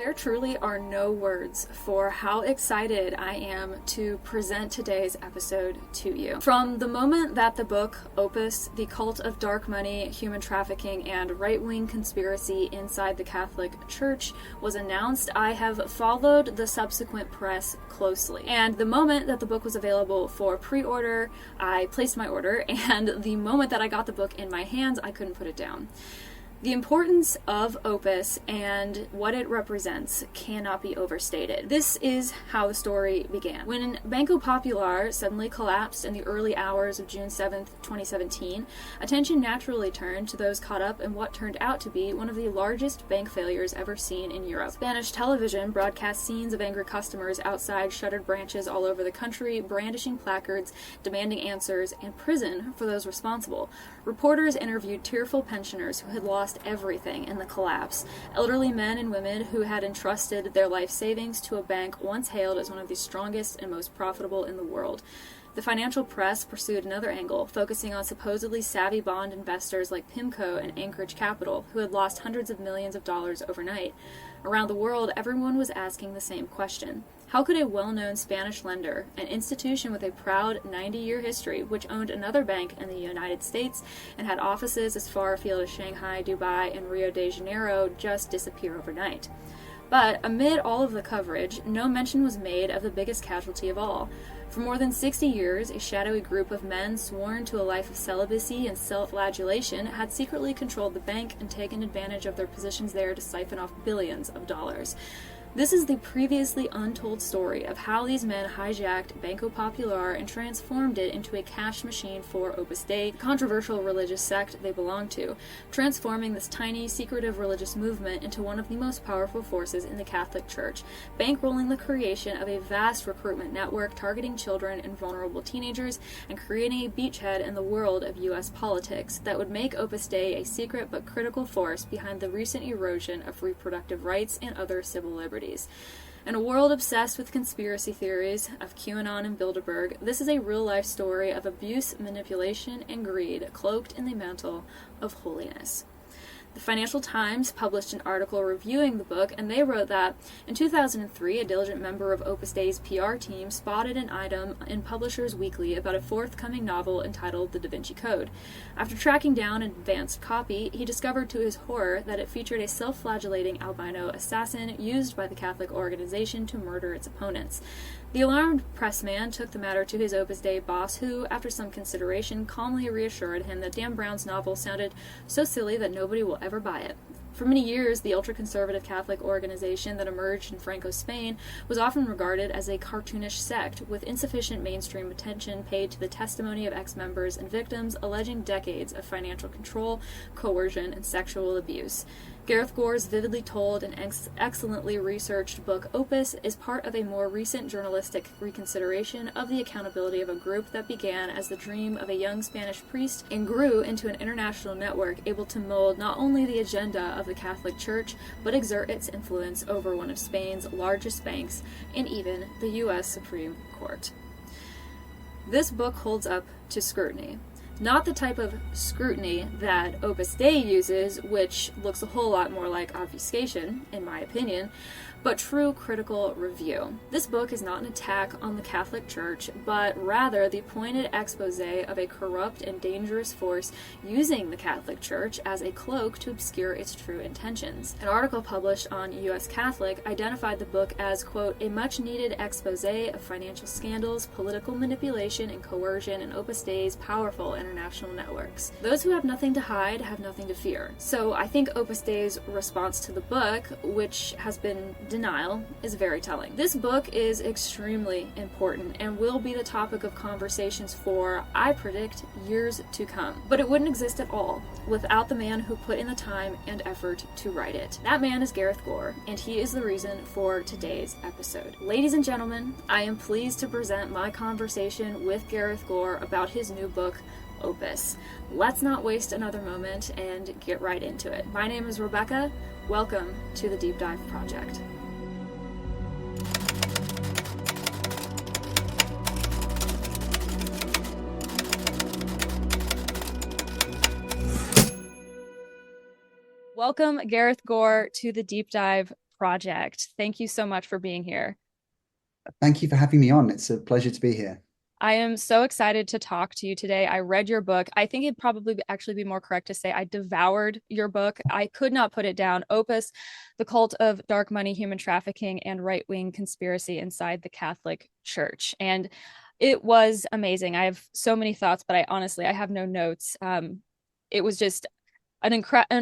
There truly are no words for how excited I am to present today's episode to you. From the moment that the book, Opus, The Cult of Dark Money, Human Trafficking, and Right-Wing Conspiracy Inside the Catholic Church was announced, I have followed the subsequent press closely. And the moment that the book was available for pre-order, I placed my order, and the moment that I got the book in my hands, I couldn't put it down. The importance of Opus and what it represents cannot be overstated. This is how the story began. When Banco Popular suddenly collapsed in the early hours of June 7th, 2017, attention naturally turned to those caught up in what turned out to be one of the largest bank failures ever seen in Europe. Spanish television broadcast scenes of angry customers outside shuttered branches all over the country, brandishing placards, demanding answers, and prison for those responsible. Reporters interviewed tearful pensioners who had lost everything in the collapse, elderly men and women who had entrusted their life savings to a bank once hailed as one of the strongest and most profitable in the world. The financial press pursued another angle, focusing on supposedly savvy bond investors like PIMCO and Anchorage Capital, who had lost hundreds of millions of dollars overnight. Around the world, everyone was asking the same question. How could a well-known Spanish lender, an institution with a proud 90-year history, which owned another bank in the United States and had offices as far afield as Shanghai, Dubai, and Rio de Janeiro, just disappear overnight? But amid all of the coverage, no mention was made of the biggest casualty of all. For more than 60 years, a shadowy group of men sworn to a life of celibacy and self-flagellation had secretly controlled the bank and taken advantage of their positions there to siphon off billions of dollars. This is the previously untold story of how these men hijacked Banco Popular and transformed it into a cash machine for Opus Dei, the controversial religious sect they belonged to, transforming this tiny, secretive religious movement into one of the most powerful forces in the Catholic Church, bankrolling the creation of a vast recruitment network targeting children and vulnerable teenagers, and creating a beachhead in the world of U.S. politics that would make Opus Dei a secret but critical force behind the recent erosion of reproductive rights and other civil liberties. In a world obsessed with conspiracy theories of QAnon and Bilderberg, this is a real-life story of abuse, manipulation, and greed cloaked in the mantle of holiness. The Financial Times published an article reviewing the book, and they wrote that in 2003, a diligent member of Opus Dei's PR team spotted an item in Publishers Weekly about a forthcoming novel entitled The Da Vinci Code. After tracking down an advanced copy, he discovered to his horror that it featured a self-flagellating albino assassin used by the Catholic organization to murder its opponents. The alarmed pressman took the matter to his Opus Dei boss, who, after some consideration, calmly reassured him that Dan Brown's novel sounded so silly that nobody will ever buy it. For many years, the ultra-conservative Catholic organization that emerged in Franco's Spain was often regarded as a cartoonish sect, with insufficient mainstream attention paid to the testimony of ex-members and victims alleging decades of financial control, coercion, and sexual abuse. Gareth Gore's vividly told and excellently researched book Opus is part of a more recent journalistic reconsideration of the accountability of a group that began as the dream of a young Spanish priest and grew into an international network able to mold not only the agenda of the Catholic Church, but exert its influence over one of Spain's largest banks and even the U.S. Supreme Court. This book holds up to scrutiny. Not the type of scrutiny that Opus Dei uses, which looks a whole lot more like obfuscation, in my opinion, but true critical review. This book is not an attack on the Catholic Church, but rather the pointed expose of a corrupt and dangerous force using the Catholic Church as a cloak to obscure its true intentions. An article published on U.S. Catholic identified the book as, quote, a much-needed expose of financial scandals, political manipulation, and coercion in Opus Dei's powerful international networks. Those who have nothing to hide have nothing to fear. So I think Opus Dei's response to the book, which has been denial, is very telling. This book is extremely important and will be the topic of conversations for, I predict, years to come. But it wouldn't exist at all without the man who put in the time and effort to write it. That man is Gareth Gore, and he is the reason for today's episode. Ladies and gentlemen, I am pleased to present my conversation with Gareth Gore about his new book, Opus. Let's not waste another moment and get right into it. My name is Rebecca. Welcome to the Deep Dive Project. Welcome, Gareth Gore, to the Deep Dive project. Thank you so much for being here. Thank you for having me on. It's a pleasure to be here. I am so excited to talk to you today. I read your book. I think it'd probably actually be more correct to say I devoured your book. I could not put it down. Opus, The Cult of Dark Money, Human Trafficking, and Right-Wing Conspiracy Inside the Catholic Church. And it was amazing. I have so many thoughts, but I have no notes. It was just an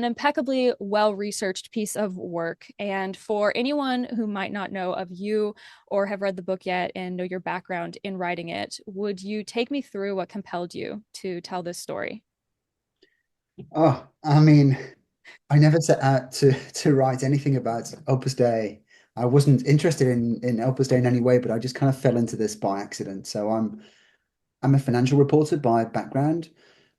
impeccably well researched piece of work. And for anyone who might not know of you or have read the book yet and know your background in writing it, would you take me through what compelled you to tell this story? Oh, I mean, I never set out to write anything about Opus Dei. I wasn't interested in Opus Dei in any way, but I just kind of fell into this by accident. So I'm a financial reporter by background,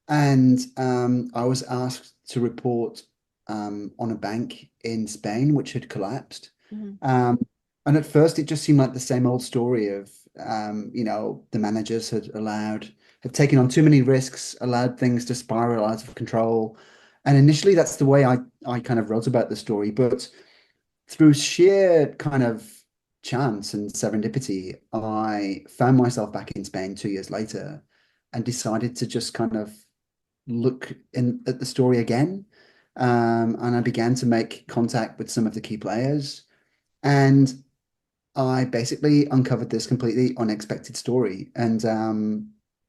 and I was asked to report on a bank in Spain which had collapsed. Mhm. Um, and at first, it just seemed like the same old story of the managers had taken on too many risks, allowed things to spiral out of control. And initially, that's the way I kind of wrote about the story. But through sheer kind of chance and serendipity, I found myself back in Spain 2 years later and decided to just kind of look in at the story again. And I began to make contact with some of the key players. And I basically uncovered this completely unexpected story. And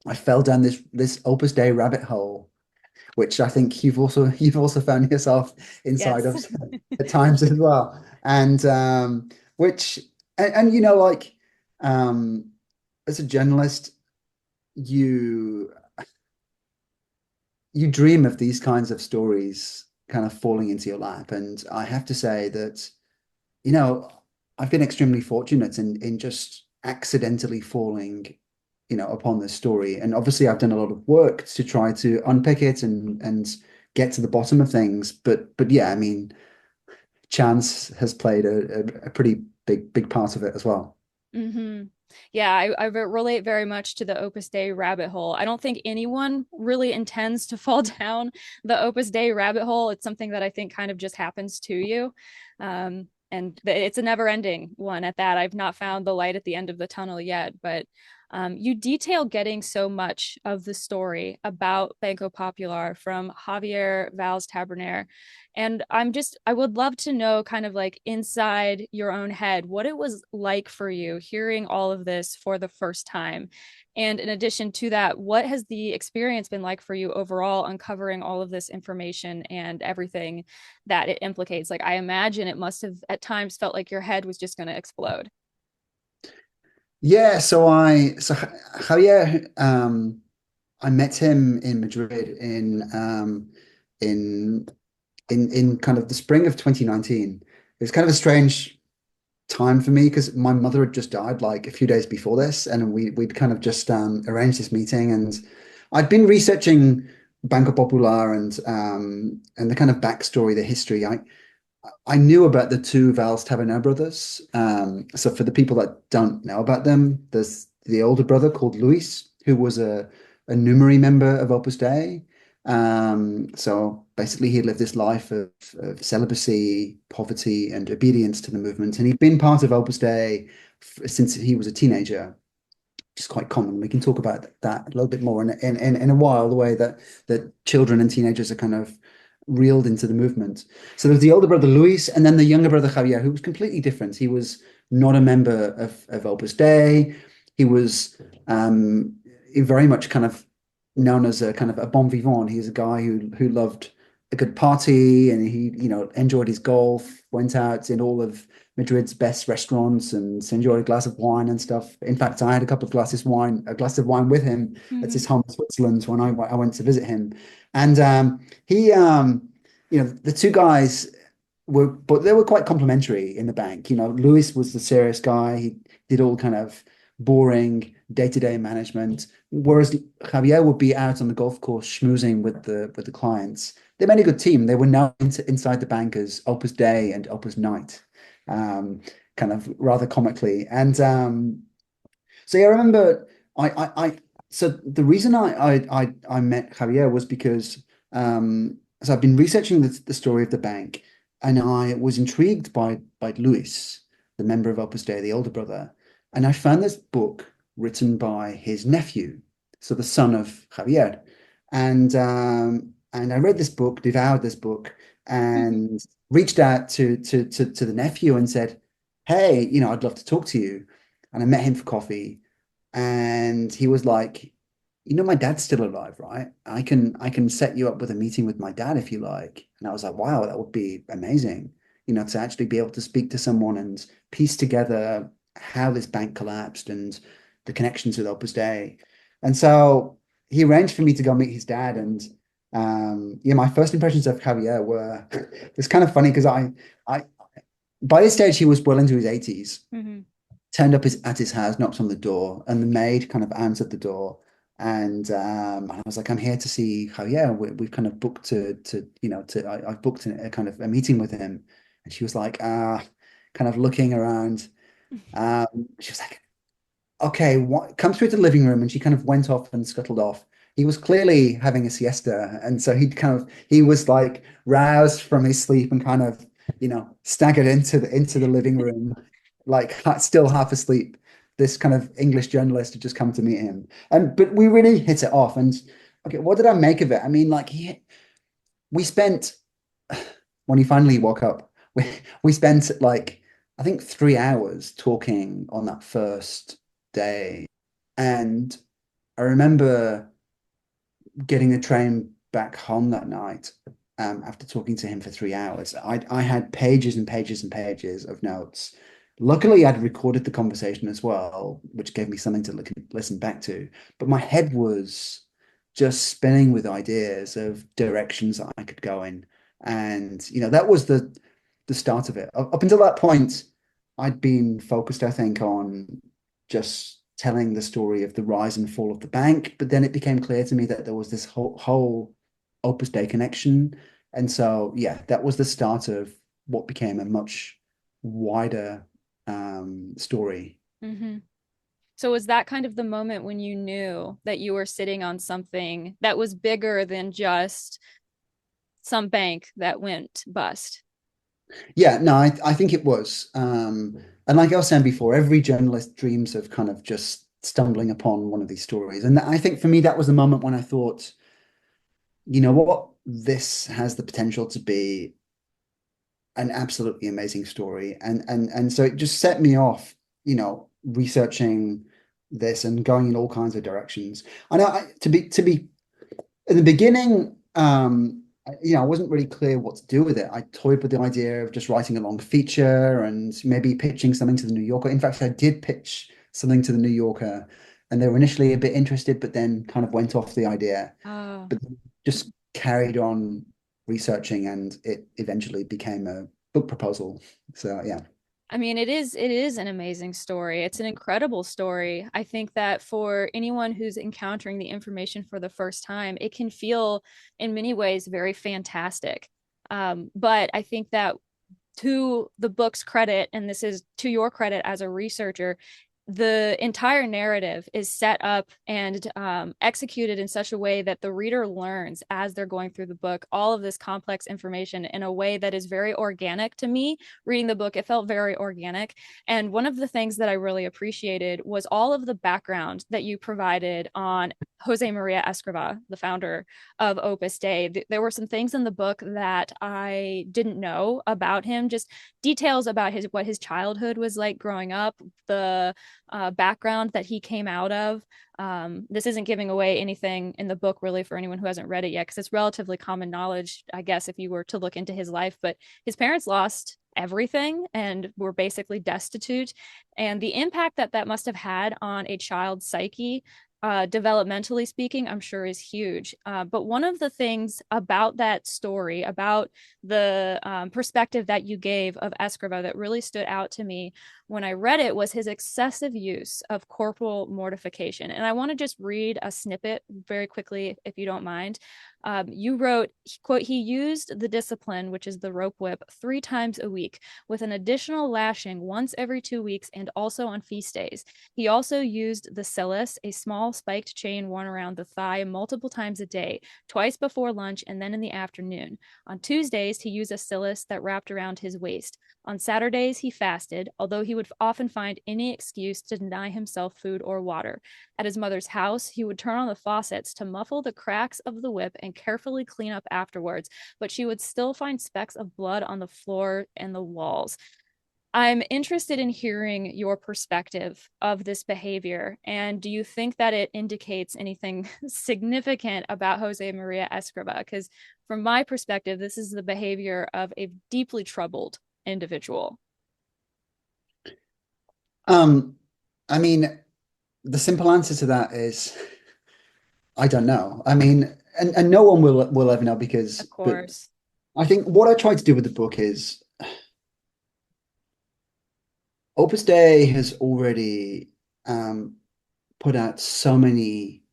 I fell down this Opus Dei rabbit hole, which I think you've also found yourself inside Yes. of at times as well. And which and like um as a journalist, you you dream of these kinds of stories kind of falling into your lap. And I have to say that, you know, I've been extremely fortunate in just accidentally falling, upon this story. And obviously I've done a lot of work to try to unpick it and get to the bottom of things. But yeah, I mean, chance has played a pretty big part of it as well. Hmm. Yeah, I relate very much to the Opus Dei rabbit hole. I don't think anyone really intends to fall down the Opus Dei rabbit hole. It's something that I think kind of just happens to you. And it's a never ending one at that. I've not found the light at the end of the tunnel yet, but you detail getting so much of the story about Banco Popular from Javier Valls Taberner. And I would love to know kind of like inside your own head what it was like for you hearing all of this for the first time. And in addition to that, what has the experience been like for you overall, uncovering all of this information and everything that it implicates? Like, I imagine it must have at times felt like your head was just going to explode. Yeah, so Javier, I met him in Madrid in in kind of the spring of 2019. It was kind of a strange time for me because my mother had just died like a few days before this, and we'd kind of just arranged this meeting, and I'd been researching Banco Popular and the kind of backstory, the history. I knew about the two Valls Taberner brothers. So for the people that don't know about them, there's the older brother called Luis, who was a numerary member of Opus Dei. So basically, he lived this life of celibacy, poverty, and obedience to the movement. And he'd been part of Opus Dei since he was a teenager, which is quite common. We can talk about that a little bit more in a while, the way that children and teenagers are kind of reeled into the movement. So there's the older brother Luis, and then the younger brother Javier, who was completely different. He was not a member of Opus Dei. He was very much kind of known as a kind of a bon vivant. He's a guy who loved a good party, and he, enjoyed his golf, went out in all of Madrid's best restaurants and enjoyed a glass of wine and stuff. In fact, I had a glass of wine with him at his Mm-hmm. home in Switzerland when I went to visit him. And he, the two guys but they were quite complimentary in the bank. Lewis was the serious guy. He did all kind of boring day-to-day management, whereas Javier would be out on the golf course schmoozing with the clients. They made a good team. They were known inside the bank as Opus Dei and Opus Night, kind of rather comically. And so yeah, I remember so the reason I met Javier was because so I've been researching the story of the bank, and I was intrigued by Luis, the member of Opus Dei, the older brother, and I found this book written by his nephew, so the son of Javier, and I read this book, devoured this book, Mhm. and reached out to the nephew and said, "Hey, I'd love to talk to you." And I met him for coffee, and he was like, my dad's still alive, right? I can set you up with a meeting with my dad if you like. And I was like, wow, that would be amazing, to actually be able to speak to someone and piece together how this bank collapsed and the connections with Opus Dei. And so he arranged for me to go meet his dad. And yeah, my first impressions of Javier were it's kind of funny because I by this stage he was well into his 80s, Mhm. turned up at his house, knocked on the door, and the maid kind of answered the door. And I was like, I'm here to see how, yeah, we've kind of booked I've booked a kind of a meeting with him. And she was like, kind of looking around. She was like, okay, what, come through to the living room. And she kind of went off and scuttled off. He was clearly having a siesta. And so he was like roused from his sleep and kind of, staggered into the living room, like still half asleep. This kind of English journalist had just come to meet him. But we really hit it off. And okay, what did I make of it? I mean, like we spent when he finally woke up, we spent like I think 3 hours talking on that first day. And I remember getting the train back home that night, after talking to him for 3 hours. I had pages and pages and pages of notes. Luckily, I'd recorded the conversation as well, which gave me something to listen back to. But my head was just spinning with ideas of directions that I could go in. And, that was the start of it. Up until that point, I'd been focused, I think, on just telling the story of the rise and fall of the bank. But then it became clear to me that there was this whole Opus Dei connection. And so, yeah, that was the start of what became a much wider story. Mhm. So was that kind of the moment when you knew that you were sitting on something that was bigger than just some bank that went bust? Yeah, no, I think it was. And like I was saying before, every journalist dreams of kind of just stumbling upon one of these stories. And I think for me, that was the moment when I thought, you know what, this has the potential to be an absolutely amazing story. And so it just set me off, researching this and going in all kinds of directions. I know to be in the beginning, I wasn't really clear what to do with it. I toyed with the idea of just writing a long feature and maybe pitching something to the New Yorker. In fact, I did pitch something to the New Yorker, and they were initially a bit interested, but then kind of went off the idea. Oh, But just carried on researching, and it eventually became a book proposal. So yeah. I mean, it is an amazing story. It's an incredible story. I think that for anyone who's encountering the information for the first time, it can feel in many ways very fantastic. But I think that to the book's credit, and this is to your credit as a researcher, the entire narrative is set up and executed in such a way that the reader learns as they're going through the book all of this complex information in a way that is very organic to me. Reading the book, it felt very organic. And one of the things that I really appreciated was all of the background that you provided on Jose Maria Escriva, the founder of Opus Dei. There were some things in the book that I didn't know about him, just details about what his childhood was like growing up, the background that he came out of. This isn't giving away anything in the book really for anyone who hasn't read it yet, because it's relatively common knowledge, I guess, if you were to look into his life. But his parents lost everything and were basically destitute. And the impact that that must have had on a child's psyche, developmentally speaking, I'm sure is huge. But one of the things about that story, about the perspective that you gave of Escriva that really stood out to me when I read it was his excessive use of corporal mortification. And I want to just read a snippet very quickly, if you don't mind. You wrote, quote, he used the discipline, which is the rope whip, 3 times a week, with an additional lashing once every 2 weeks and also on feast days. He also used the cilice, a small spiked chain worn around the thigh, multiple times a day, twice before lunch and then in the afternoon. On Tuesdays, he used a cilice that wrapped around his waist. On Saturdays, he fasted, although he would often find any excuse to deny himself food or water. At his mother's house, he would turn on the faucets to muffle the cracks of the whip and carefully clean up afterwards, but she would still find specks of blood on the floor and the walls. I'm interested in hearing your perspective of this behavior. And do you think that it indicates anything significant about Jose Maria Escriva? Because from my perspective, this is the behavior of a deeply troubled individual. I mean, the simple answer to that is I don't know. I mean, and no one will ever know because, Of but course. I think what I tried to do with the book is Opus Dei has already put out so many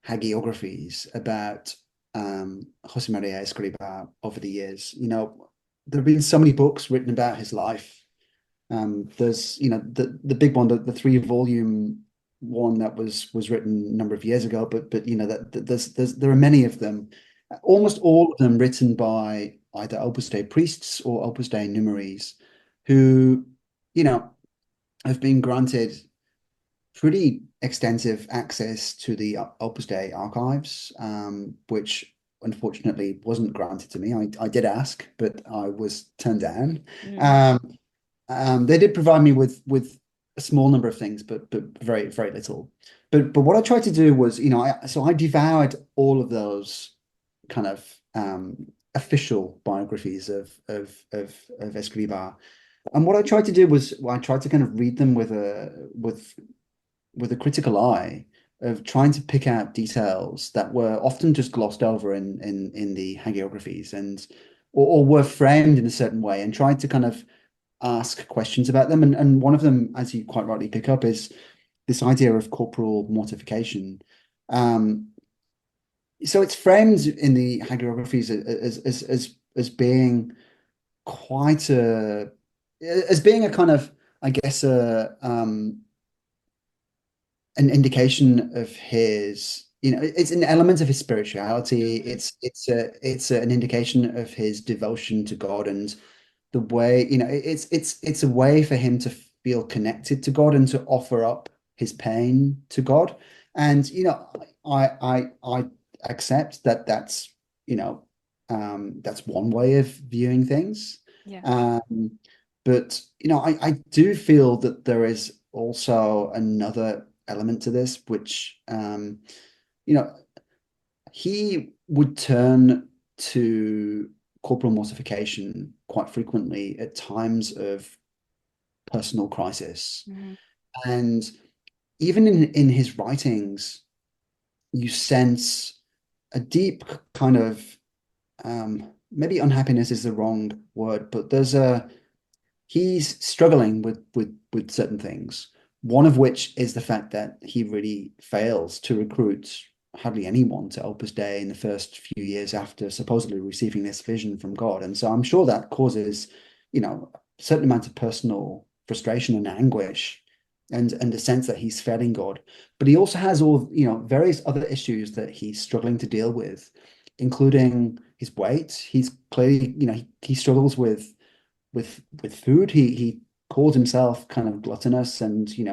hagiographies about Jose Maria Escrivá over the years. There have been so many books written about his life. There's, the big one, the 3 volume one that was written a number of years ago, but there are many of them, almost all of them written by either Opus Dei priests or Opus Dei numeraries, who, have been granted pretty extensive access to the Opus Dei archives, which unfortunately wasn't granted to me. I did ask, but I was turned down. They did provide me with a small number of things, but very very little. But what I tried to do was, I devoured all of those kind of official biographies of Escrivá. And what I tried to do was I tried to kind of read them with a critical eye of trying to pick out details that were often just glossed over in the hagiographies and or were framed in a certain way, and tried to kind of ask questions about them. And one of them, as you quite rightly pick up, is this idea of corporal mortification. So it's framed in the hagiographies as being quite a as being a kind of, I guess, an indication of his, it's an element of his spirituality. It's an indication of his devotion to God, and the way, it's a way for him to feel connected to God and to offer up his pain to God. And I accept that that's one way of viewing things. Yeah. But I do feel that there is also another element to this, which he would turn to corporal mortification quite frequently at times of personal crisis. And even in his writings, you sense a deep kind of, maybe unhappiness is the wrong word, but he's struggling with certain things. One of which is the fact that he really fails to recruit hardly anyone to Opus Dei in the first few years after supposedly receiving this vision from God. And so I'm sure that causes, a certain amount of personal frustration and anguish, and a sense that he's failing God. But he also has all, various other issues that he's struggling to deal with, including his weight. He's clearly, he struggles with food. He calls himself kind of gluttonous, and he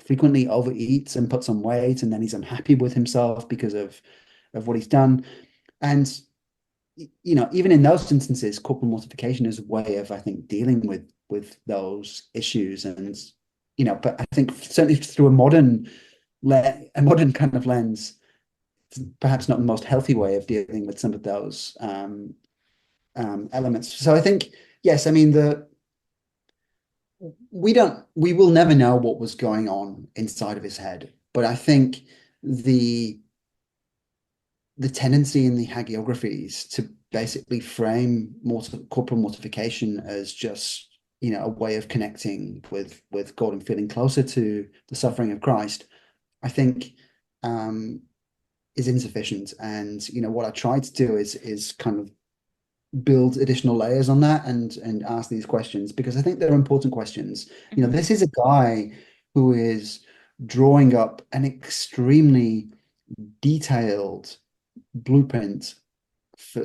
frequently overeats and puts on weight, and then he's unhappy with himself because of what he's done. And even in those instances, corporal mortification is a way of, I think, dealing with those issues. And but I think certainly through a modern kind of lens, it's perhaps not the most healthy way of dealing with some of those elements. So I think, yes, I mean, we will never know what was going on inside of his head, but I think the tendency in the hagiographies to basically frame corporal mortification as just a way of connecting with God and feeling closer to the suffering of Christ, I think um, is insufficient. And what I try to do is kind of build additional layers on that and ask these questions because I think they're important questions. Mhm. This is a guy who is drawing up an extremely detailed blueprint for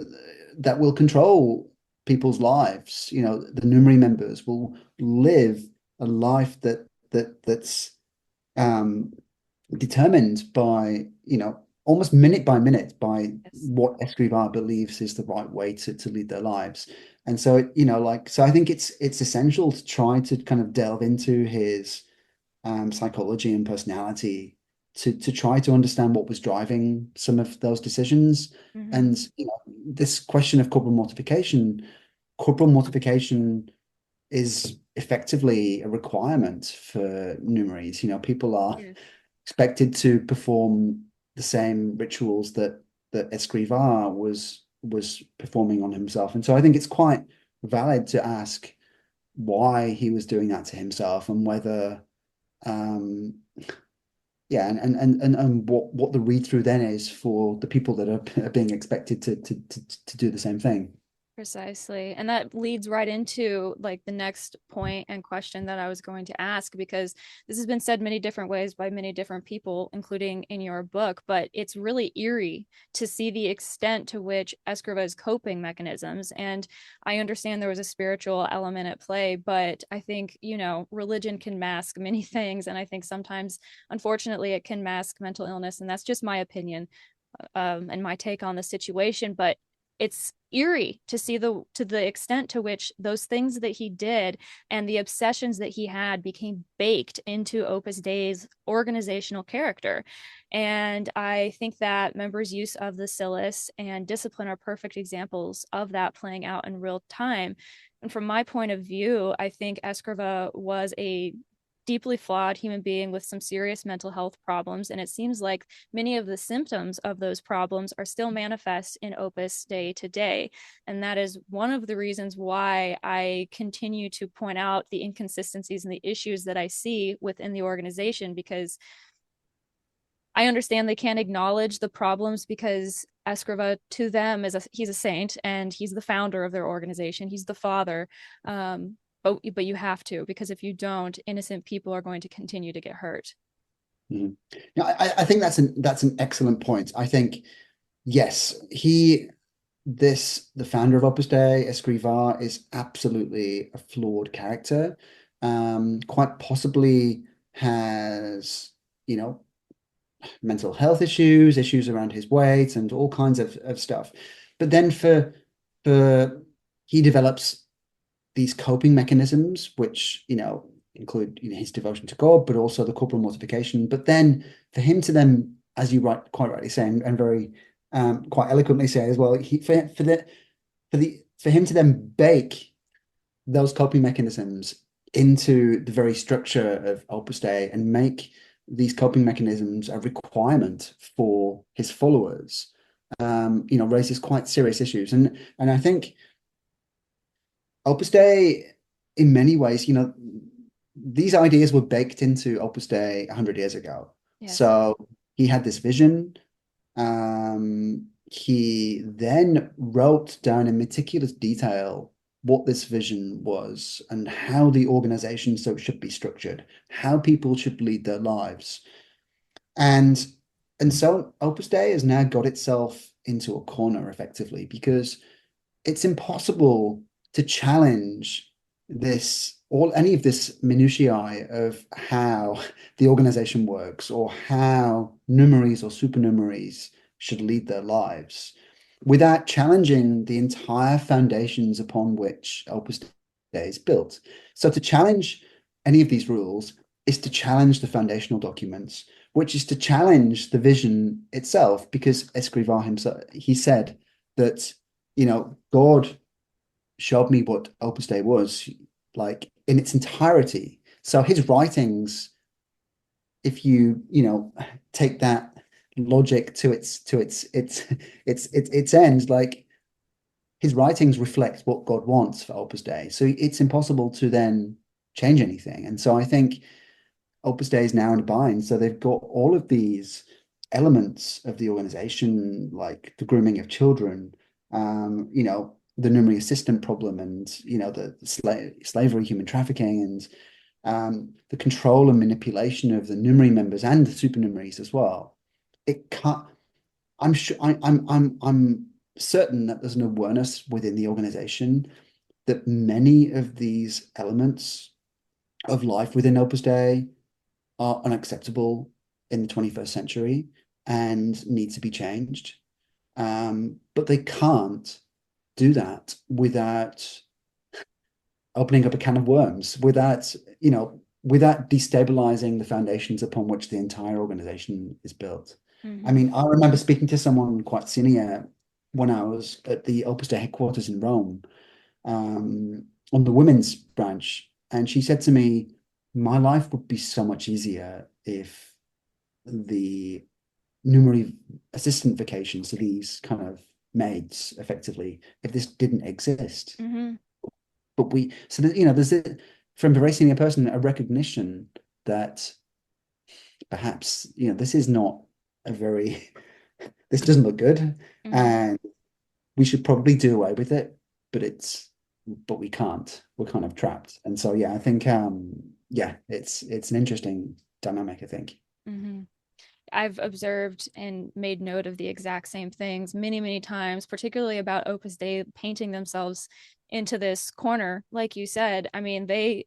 that will control people's lives. The Numeri members will live a life that's um, determined by, almost minute by minute by Yes. what Escrivá believes is the right way to lead their lives. And so, so I think it's essential to try to kind of delve into his psychology and personality to try to understand what was driving some of those decisions. Hmm. And, this question of corporal mortification is effectively a requirement for Numeries. People are Yes. expected to perform the same rituals that Escrivá was performing on himself. And so I think it's quite valid to ask why he was doing that to himself and whether um yeah and what the read through then is for the people that are being expected to do the same thing. Precisely. And that leads right into like the next point and question that I was going to ask, because this has been said many different ways by many different people, including in your book, but it's really eerie to see the extent to which Escriva's coping mechanisms, and I understand there was a spiritual element at play, but I think, religion can mask many things. And I think sometimes, unfortunately, it can mask mental illness. And that's just my opinion and my take on the situation. But it's eerie to see the extent to which those things that he did and the obsessions that he had became baked into Opus Dei's organizational character. And I think that members' use of the Silas and discipline are perfect examples of that playing out in real time. And from my point of view, I think Escriva was a deeply flawed human being with some serious mental health problems. And it seems like many of the symptoms of those problems are still manifest in Opus Dei today. And that is one of the reasons why I continue to point out the inconsistencies and the issues that I see within the organization, because I understand they can't acknowledge the problems because Escriva to them he's a saint and he's the founder of their organization. He's the father. But you have to, because if you don't, innocent people are going to continue to get hurt. Mhm. Yeah, I think that's an excellent point. I think yes, the founder of Opus Dei, Escrivá, is absolutely a flawed character. Quite possibly has, you know, mental health issues around his weight, and all kinds of stuff. But then for he develops these coping mechanisms, which, include, his devotion to God, but also the corporal mortification. But then for him to then, as you quite rightly say, and very quite eloquently say as well, for him to then bake those coping mechanisms into the very structure of Opus Dei and make these coping mechanisms a requirement for his followers, raises quite serious issues. And I think Opus Dei, in many ways, these ideas were baked into Opus Dei 100 years ago. Yes. So he had this vision. He then wrote down in meticulous detail what this vision was and how the organization should be structured, how people should lead their lives. And and so Opus Dei has now got itself into a corner effectively because it's impossible to challenge any of this minutiae of how the organization works or how numeraries or supernumeraries should lead their lives without challenging the entire foundations upon which Opus Dei is built. So to challenge any of these rules is to challenge the foundational documents, which is to challenge the vision itself, because Escrivá himself, he said that, God showed me what Opus Dei was like in its entirety. So his writings, if you take that logic to its end, like his writings reflect what God wants for Opus Dei. So it's impossible to then change anything. And so I think Opus Dei is now in a bind. So they've got all of these elements of the organization, like the grooming of children, the nunnery assistant problem, and the slavery, human trafficking, and the control and manipulation of the nunnery members and the supernumeraries as well. It can't. I'm sure. I'm certain that there's an awareness within the organization that many of these elements of life within Opus Dei are unacceptable in the 21st century and need to be changed. But they can't do that without opening up a can of worms, without destabilizing the foundations upon which the entire organization is built. I Mm-hmm. mean, I remember speaking to someone quite senior when I was at the Opus Dei headquarters in Rome, on the women's branch, and she said to me, "My life would be so much easier if the numerary assistant vacations, so these kind of maids, effectively, if this didn't exist." Mm-hmm. But there's from embracing a person, a recognition that perhaps, this is not a very, this doesn't look good, Mm-hmm. and we should probably do away with it, but we can't. We're kind of trapped. And so, yeah, I think, yeah, it's an interesting dynamic, I think. Mm-hmm. I've observed and made note of the exact same things many, many times, particularly about Opus Dei painting themselves into this corner. Like you said, I mean, I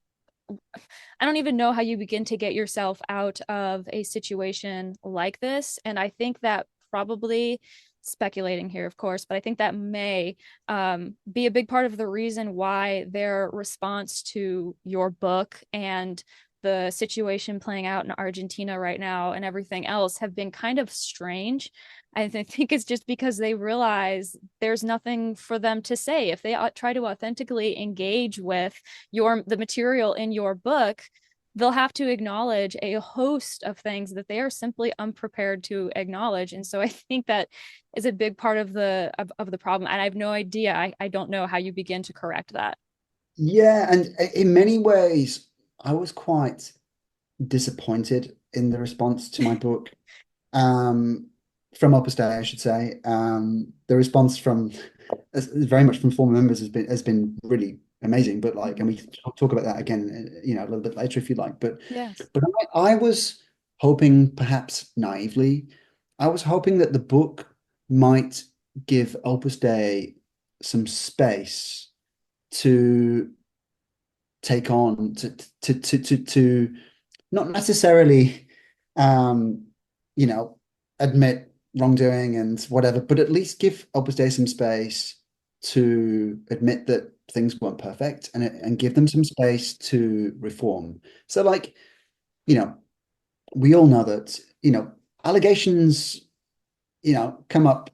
don't even know how you begin to get yourself out of a situation like this. And I think that probably, speculating here, of course, but I think that may be a big part of the reason why their response to your book and the situation playing out in Argentina right now and everything else have been kind of strange. I think it's just because they realize there's nothing for them to say. If they try to authentically engage with the material in your book, they'll have to acknowledge a host of things that they are simply unprepared to acknowledge. And so I think that is a big part of the problem. And I have no idea. I don't know how you begin to correct that. Yeah, and in many ways, I was quite disappointed in the response to my book, um, from Opus Dei, I should say. The response from very much from former members has been really amazing. But like, and Mm-hmm. we can talk about that again, a little bit later if you like. But Yes. but I was hoping, perhaps naively, I was hoping that the book might give Opus Dei some space to take on to not necessarily, um, you know, admit wrongdoing and whatever, but at least give Opus Dei some space to admit that things weren't perfect, and give them some space to reform. So, like, you know, we all know that, allegations, come up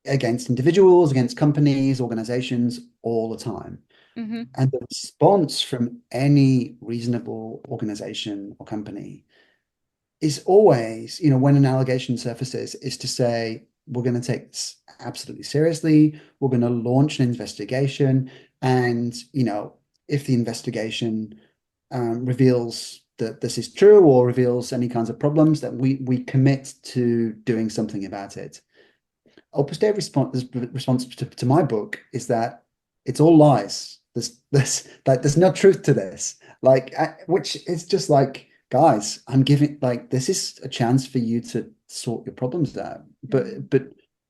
against individuals, against companies, organizations all the time. Mm-hmm. And the response from any reasonable organization or company is always, when an allegation surfaces, is to say, we're going to take this absolutely seriously. We're going to launch an investigation. And, if the investigation reveals that this is true or reveals any kinds of problems, that we commit to doing something about it. Opus Dei response to my book is that it's all lies. There's no truth to this. Like, which is just like, guys, I'm giving, like, this is a chance for you to sort your problems out. Mm-hmm. But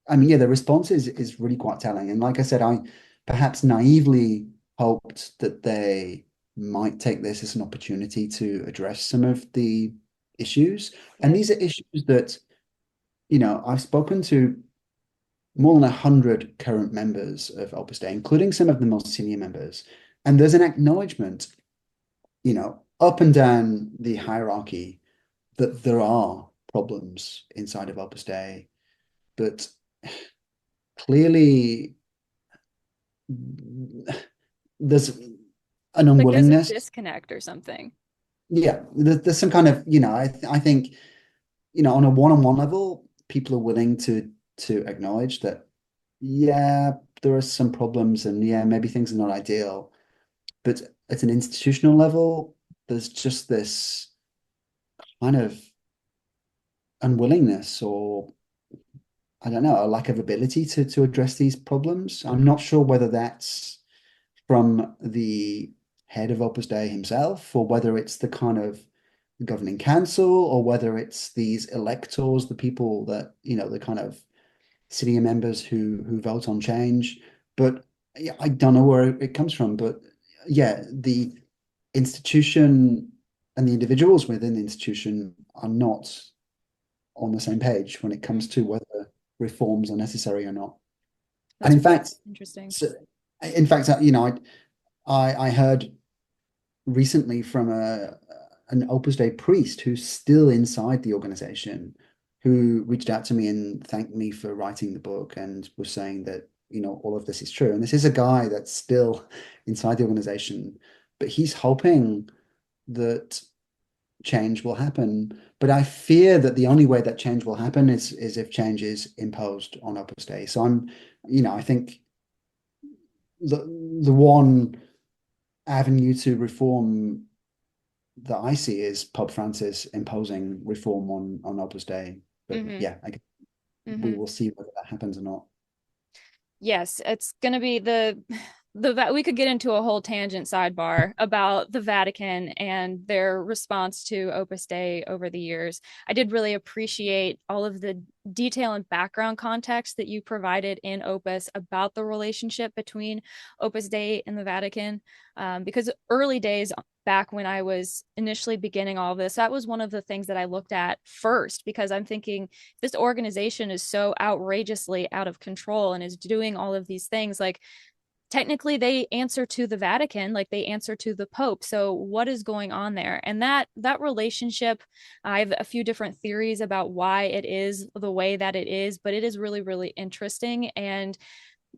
I mean, yeah, the response is really quite telling. And like I said, I perhaps naively hoped that they might take this as an opportunity to address some of the issues. And these Yes. are issues that, I've spoken to more than 100 current members of Opus Dei, including some of the most senior members. And there's an acknowledgement, up and down the hierarchy, that there are problems inside of Opus Dei, but clearly there's an Like there's a unwillingness. disconnect or something. Yeah, there's some kind of, I think, on a one-on-one level, people are willing to acknowledge that, yeah, there are some problems, and yeah, maybe things are not ideal. But at an institutional level, there's just this kind of unwillingness, or I don't know, a lack of ability to address these problems. I'm not sure whether that's from the head of Opus Dei himself, or whether it's the kind of governing council, or whether it's these electors, the people that, the kind of city members who vote on change. But yeah, I don't know where it comes from. But yeah, the institution and the individuals within the institution are not on the same page when it comes to whether reforms are necessary or not. And That's interesting. so, in fact, I heard recently from an Opus Dei priest who's still inside the organization, who reached out to me and thanked me for writing the book, and was saying that, all of this is true. And this is a guy that's still inside the organization, but he's hoping that change will happen. But I fear that the only way that change will happen is if change is imposed on Opus Dei. So I think the one avenue to reform that I see is Pope Francis imposing reform on Opus Dei. But Hmm. yeah, we will see whether that happens or not. Yes, it's going to be we could get into a whole tangent sidebar about the Vatican and their response to Opus Dei over the years. I did really appreciate all of the detail and background context that you provided in Opus about the relationship between Opus Dei and the Vatican. Because early days back when I was initially beginning all of this, that was one of the things that I looked at first, because I'm thinking this organization is so outrageously out of control and is doing all of these things. Like, technically they answer to the Vatican, like they answer to the Pope. So what is going on there? And that relationship, I have a few different theories about why it is the way that it is, but it is really, really interesting. And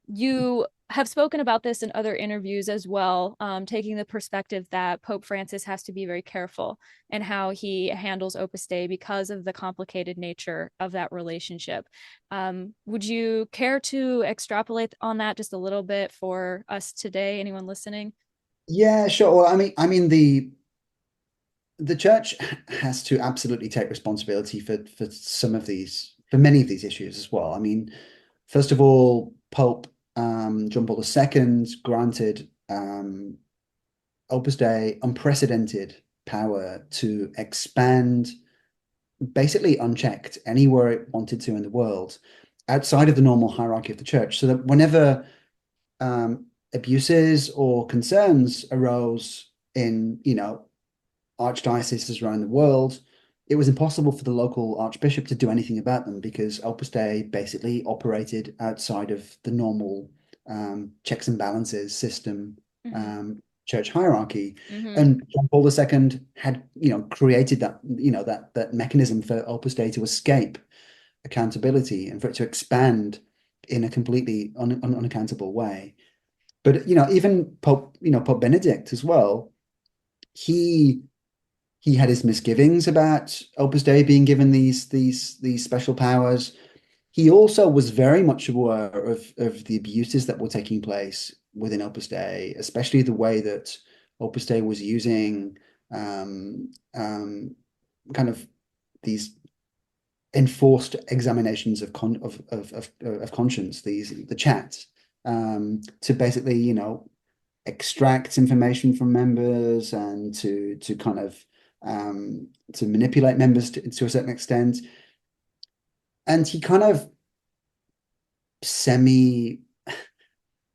you have spoken about this in other interviews as well, taking the perspective that Pope Francis has to be very careful in how he handles Opus Dei because of the complicated nature of that relationship. Would you care to extrapolate on that just a little bit for us today, anyone listening? Yeah, sure. Well, I mean the church has to absolutely take responsibility for many of these issues as well. I mean, first of all, Pope John Paul II granted Opus Dei unprecedented power to expand basically unchecked anywhere it wanted to in the world, outside of the normal hierarchy of the church, so that whenever abuses or concerns arose in, archdioceses around the world, it was impossible for the local archbishop to do anything about them, because Opus Dei basically operated outside of the normal checks and balances system, Mm-hmm. church hierarchy. Mm-hmm. And John Paul II had, created that, that mechanism for Opus Dei to escape accountability and for it to expand in a completely unaccountable way. But even Pope Benedict as well, he he had his misgivings about Opus Dei being given these special powers. He also was very much aware of the abuses that were taking place within Opus Dei, especially the way that Opus Dei was using kind of these enforced examinations of conscience, the chat, to basically, extract information from members, and to kind of to manipulate members to a certain extent. And he kind of semi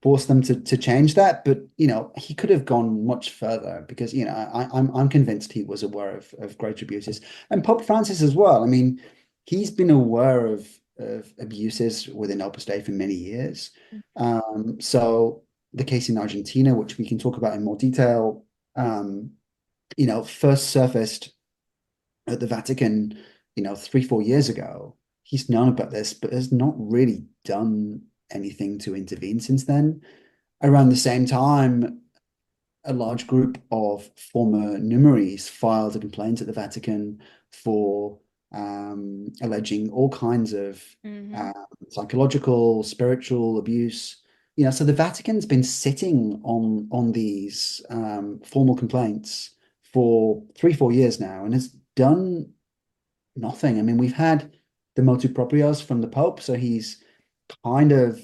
forced them to change that, but he could have gone much further, because I'm convinced he was aware of great abuses, and Pope Francis as well. I mean, he's been aware of abuses within Opus Dei for many years. So the case in Argentina, which we can talk about in more detail, first surfaced at the Vatican, 3-4 years ago. He's known about this, but has not really done anything to intervene since then. Around the same time, a large group of former numerries filed a complaint at the Vatican for alleging all kinds of Mm-hmm. psychological, spiritual abuse, so the Vatican's been sitting on these formal complaints for 3, 4 years now and has done nothing. I mean, we've had the motu proprios from the Pope, so he's kind of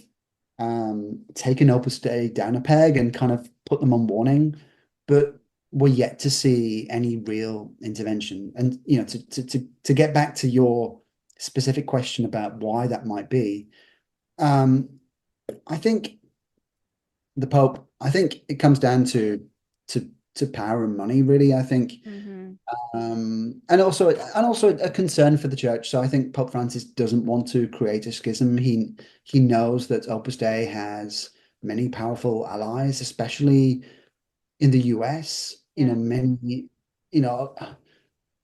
taken Opus Dei down a peg and kind of put them on warning, but we're yet to see any real intervention. And to get back to your specific question about why that might be, um, I think I think it comes down to power and money, really. I think Mm-hmm. and also a concern for the church. So I think Pope Francis doesn't want to create a schism. He knows that Opus Dei has many powerful allies, especially in the US. Yeah. Many, you know,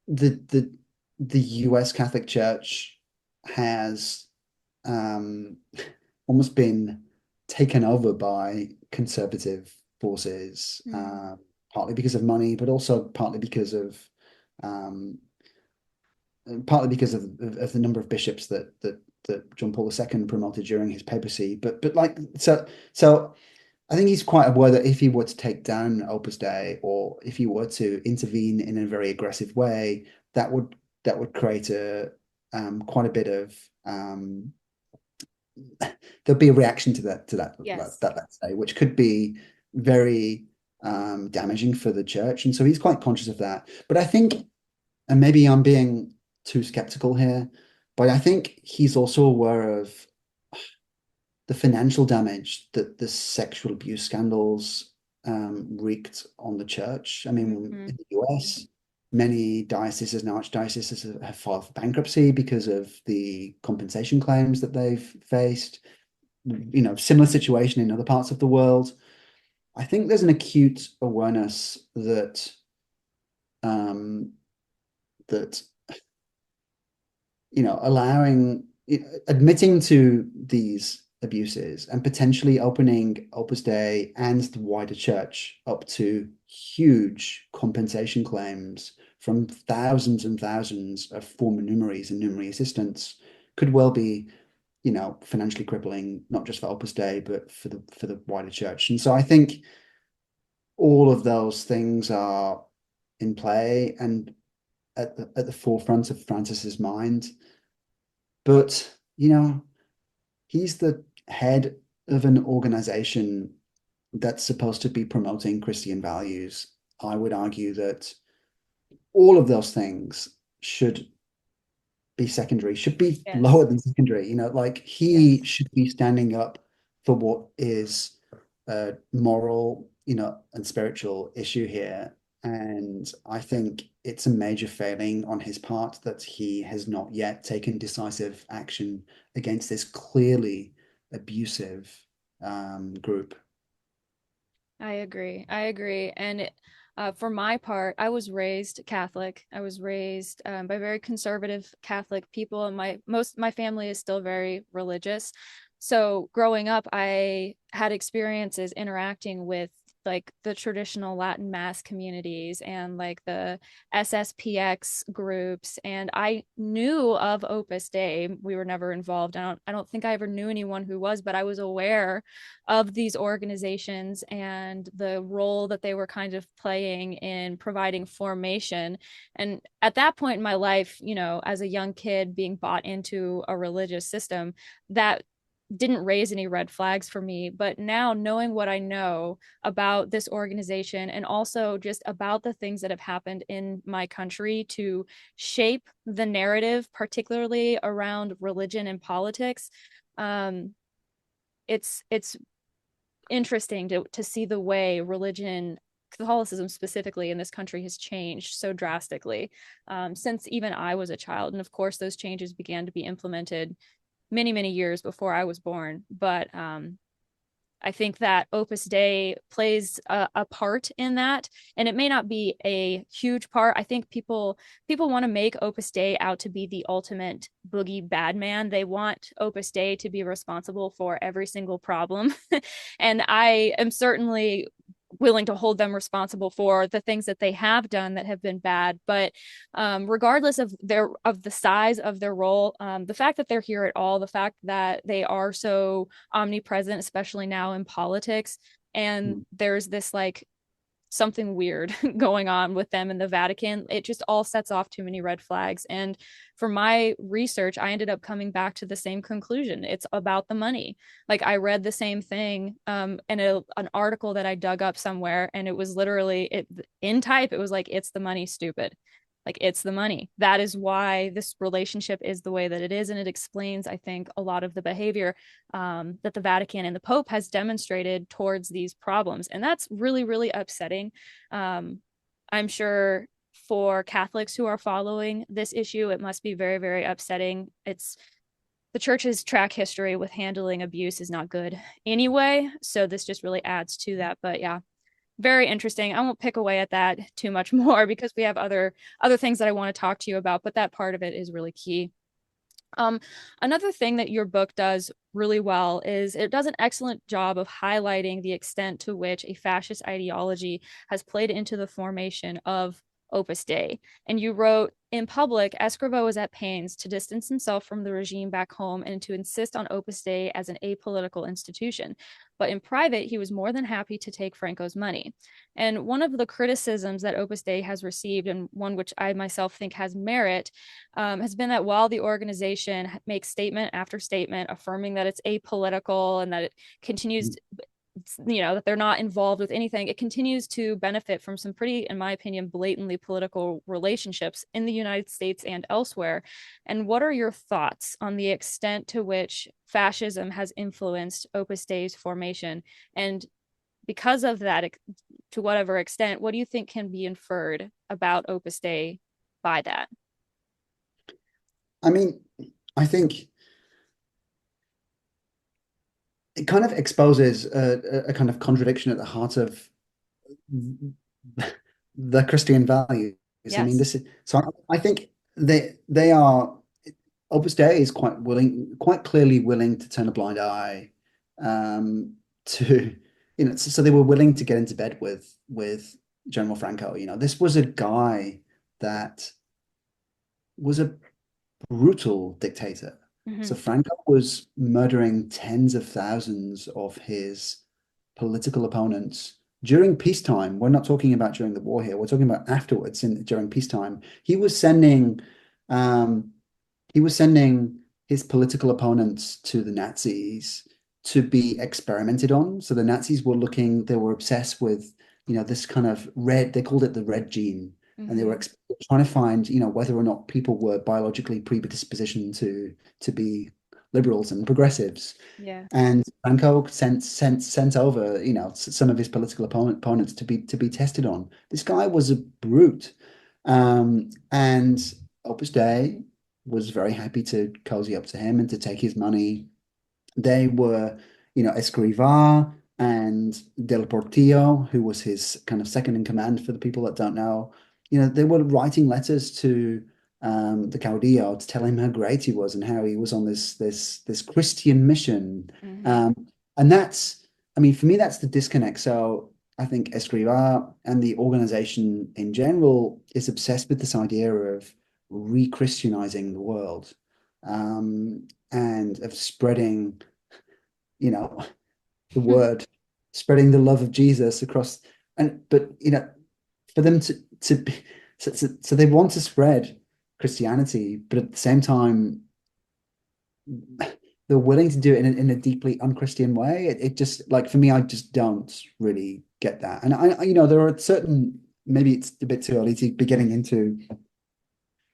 the the the US Catholic Church has um almost been taken over by conservative forces, Mm. partly because of money, but also um, partly because of the number of bishops that John Paul II promoted during his papacy. But like so I think he's quite aware that if he were to take down Opus Dei, or if he were to intervene in a very aggressive way, that would create a quite a bit of there'll be a reaction to Yes. let's say, which could be very damaging for the church. And so he's quite conscious of that. But I think, and maybe I'm being too skeptical here, but I think he's also aware of the financial damage that the sexual abuse scandals wreaked on the church. I mean, Mm-hmm. in the US, many dioceses and archdioceses have filed for bankruptcy because of the compensation claims that they've faced. Similar situation in other parts of the world. I think there's an acute awareness um, that allowing admitting to these abuses and potentially opening Opus Dei and the wider church up to huge compensation claims from thousands and thousands of former numeraries and numerary assistants could well be, financially crippling, not just for Opus Dei, but for the wider church. And so I think all of those things are in play and at the forefront of Francis's mind. But, he's the head of an organization that's supposed to be promoting Christian values. I would argue that all of those things should be secondary, should be Yes. lower than secondary. Like he Yes. should be standing up for what is a moral, and spiritual issue here. And I think it's a major failing on his part that he has not yet taken decisive action against this clearly abusive group. I agree. I agree. And for my part, I was raised Catholic. I was raised by very conservative Catholic people, and my family is still very religious. So growing up, I had experiences interacting with like the traditional Latin mass communities and like the SSPX groups, and I knew of Opus Dei. We were never involved. I don't think I ever knew anyone who was, but I was aware of these organizations and the role that they were kind of playing in providing formation. And at that point in my life, as a young kid being bought into a religious system, that didn't raise any red flags for me. But now, knowing what I know about this organization and also just about the things that have happened in my country to shape the narrative, particularly around religion and politics, um, it's interesting to see the way religion, Catholicism specifically in this country, has changed so drastically since even I was a child. And of course, those changes began to be implemented many, many years before I was born. But I think that Opus Dei plays a part in that, and it may not be a huge part. I think people want to make Opus Dei out to be the ultimate boogie bad man. They want Opus Dei to be responsible for every single problem, and I am certainly willing to hold them responsible for the things that they have done that have been bad. But regardless of the size of their role, the fact that they're here at all, the fact that they are so omnipresent, especially now in politics, and Mm. there's this like something weird going on with them in the Vatican. It just all sets off too many red flags. And for my research, I ended up coming back to the same conclusion. It's about the money. Like I read the same thing in an article that I dug up somewhere, and it was literally it in type. It was like, it's the money, stupid. Like it's the money. That is why this relationship is the way that it is. And it explains, I think, a lot of the behavior that the Vatican and the Pope has demonstrated towards these problems. And that's really, really upsetting. I'm sure for Catholics who are following this issue, it must be very, very upsetting. It's the church's track history with handling abuse is not good anyway. So this just really adds to that. But yeah, very interesting. I won't pick away at that too much more because we have other things that I want to talk to you about, but that part of it is really key. Um, Another thing that your book does really well is it does an excellent job of highlighting the extent to which a fascist ideology has played into the formation of Opus Dei. And you wrote, in public, Escrivá was at pains to distance himself from the regime back home and to insist on Opus Dei as an apolitical institution. But in private, he was more than happy to take Franco's money. And one of the criticisms that Opus Dei has received, and one which I myself think has merit, has been that while the organization makes statement after statement affirming that it's apolitical and that it continues, that they're not involved with anything, it continues to benefit from some pretty, in my opinion, blatantly political relationships in the United States and elsewhere. And what are your thoughts on the extent to which fascism has influenced Opus Dei's formation? And because of that, to whatever extent, what do you think can be inferred about Opus Dei by that? I mean, I think it kind of exposes a kind of contradiction at the heart of the Christian values. I mean, Yes. this is so. I think they are Opus Dei is quite clearly willing to turn a blind eye to so they were willing to get into bed with General Franco. This was a guy that was a brutal dictator. Mm-hmm. So Franco was murdering tens of thousands of his political opponents during peacetime. We're not talking about during the war here. We're talking about afterwards during peacetime. Um, he was sending his political opponents to the Nazis to be experimented on. So the Nazis were they were obsessed with, this kind of red, they called it the red gene. And they were Mm-hmm. trying to find, whether or not people were biologically predispositioned to be liberals and progressives. Yeah. And Franco sent over, some of his political opponents to be tested on. This guy was a brute, and Opus Dei was very happy to cozy up to him and to take his money. They were, Escrivá and Del Portillo, who was his kind of second in command for the people that don't know. They were writing letters to the Caudillo to tell him how great he was and how he was on this Christian mission. Mm-hmm. Um, and I mean, for me, that's the disconnect. So I think Escrivá and the organization in general is obsessed with this idea of re-Christianizing the world, and of spreading, you know, the word, spreading the love of Jesus across. But for them to be, so they want to spread Christianity, but at the same time, they're willing to do it in a deeply unchristian way. It just like for me, I just don't really get that. And there are certain, maybe it's a bit too early to be getting into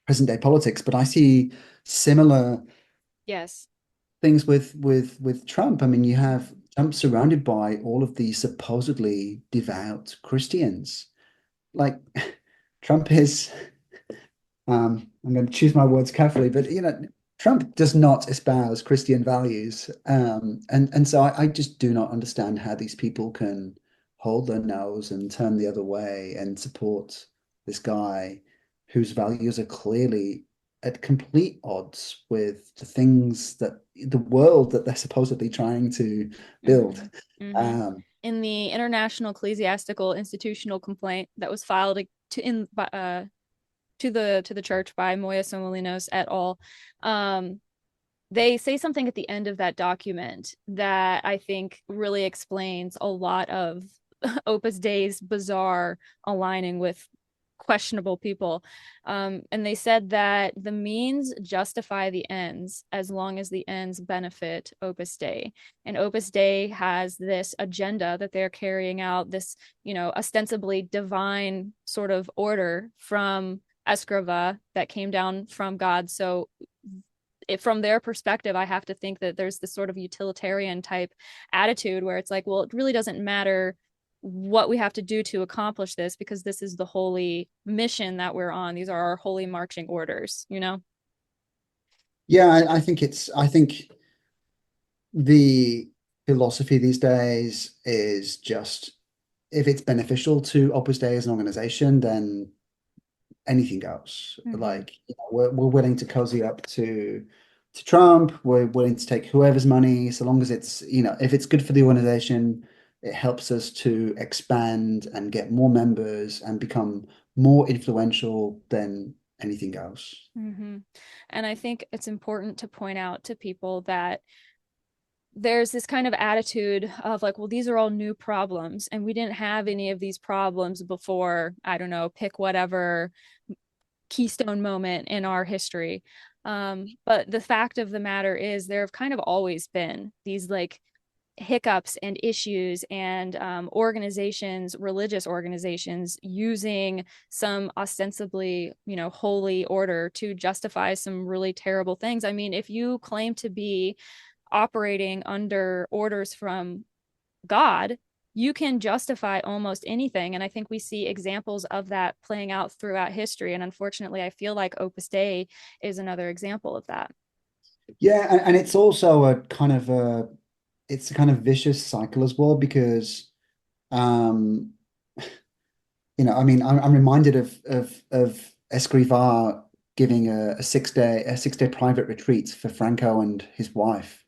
present day politics, but I see similar Yes. things with Trump. I mean, you have Trump surrounded by all of these supposedly devout Christians. Like Trump is, I'm going to choose my words carefully, but Trump does not espouse Christian values, and so I just do not understand how these people can hold their nose and turn the other way and support this guy whose values are clearly at complete odds with the things that the world that they're supposedly trying to build. Mm-hmm. Mm-hmm. Um, in the International Ecclesiastical Institutional Complaint that was filed to the church by Moya Somolinos et al. They say something at the end of that document that I think really explains a lot of Opus Dei's bizarre aligning with questionable people. And they said that the means justify the ends as long as the ends benefit Opus Dei. And Opus Dei has this agenda that they're carrying out, this, ostensibly divine sort of order from Escriva that came down from God. So from their perspective, I have to think that there's this sort of utilitarian type attitude where it's like, well, it really doesn't matter what we have to do to accomplish this because this is the holy mission that we're on. These are our holy marching orders. Yeah, I think the philosophy these days is just if it's beneficial to Opus Dei as an organization, then anything goes. Mm-hmm. Like, we're willing to cozy up to Trump. We're willing to take whoever's money, so long as it's, if it's good for the organization, it helps us to expand and get more members and become more influential, then anything goes. Mm-hmm. And I think it's important to point out to people that there's this kind of attitude of like, well, these are all new problems, and we didn't have any of these problems before, I don't know, pick whatever keystone moment in our history. But the fact of the matter is, there have kind of always been these like hiccups and issues and organizations, religious organizations, using some ostensibly, holy order to justify some really terrible things. I mean, if you claim to be operating under orders from God, you can justify almost anything. And I think we see examples of that playing out throughout history. And unfortunately, I feel like Opus Dei is another example of that. Yeah, and it's also it's a kind of vicious cycle as well because um I mean, I'm reminded of Escrivá giving a 6-day private retreat for Franco and his wife,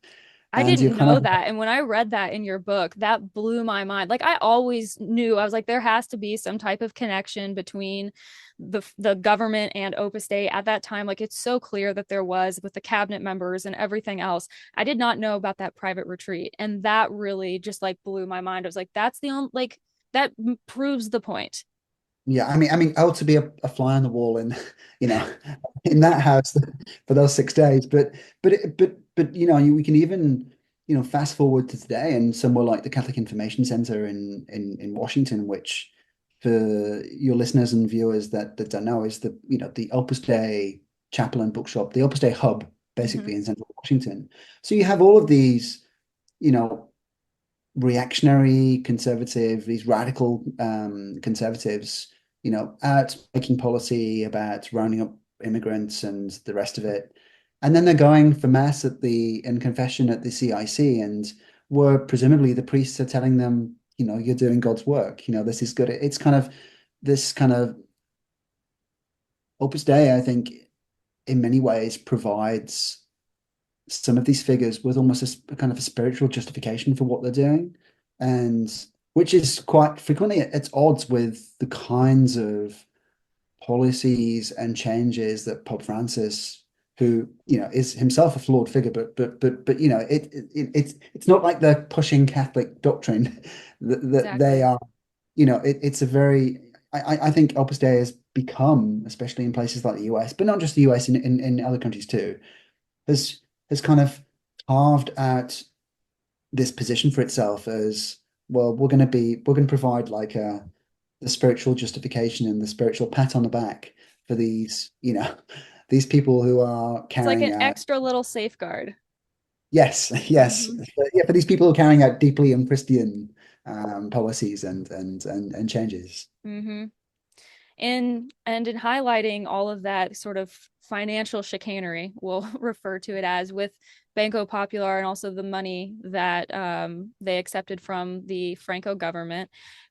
I and you're didn't kind know of that. And when I read that in your book, that blew my mind. Like I always knew, I was like, there has to be some type of connection between the government and Opus Dei at that time. Like it's so clear that there was with the cabinet members and everything else. I did not know about that private retreat. And that really just like blew my mind. I was like, that's the only like that proves the point. yeah. I mean, to be a fly on the wall in you know in that house for those 6 days, but we can even fast forward to today and somewhere like the Catholic Information Center in Washington, which for your listeners and viewers that don't know is the Opus Dei chapel and bookshop, the Opus Dei hub, Mm-hmm. basically in central Washington. So you have all of these, you know, reactionary conservative, these radical conservatives, out making policy about rounding up immigrants and the rest of it. And then they're going for mass and confession at the CIC, and where presumably the priests are telling them, you're doing God's work. This is good. It's kind of this kind of Opus Dei, I think, in many ways provides some of these figures with almost a kind of a spiritual justification for what they're doing, and which is quite frequently at odds with the kinds of policies and changes that Pope Francis, who is himself a flawed figure, but it's not like they're pushing Catholic doctrine that they Exactly. are. It's a very I think Opus Dei has become, especially in places like the US, but not just the US, in other countries too, has has kind of carved out this position for itself as, well, we're going to provide like the spiritual justification and the spiritual pat on the back for these, these people who are It's like carrying an out, extra little safeguard. yes, yes, Mm-hmm. yeah, for these people who are carrying out deeply unchristian policies and changes. Mm-hmm. In highlighting all of that sort of financial chicanery, we'll refer to it as, with Banco Popular and also the money that they accepted from the Franco government.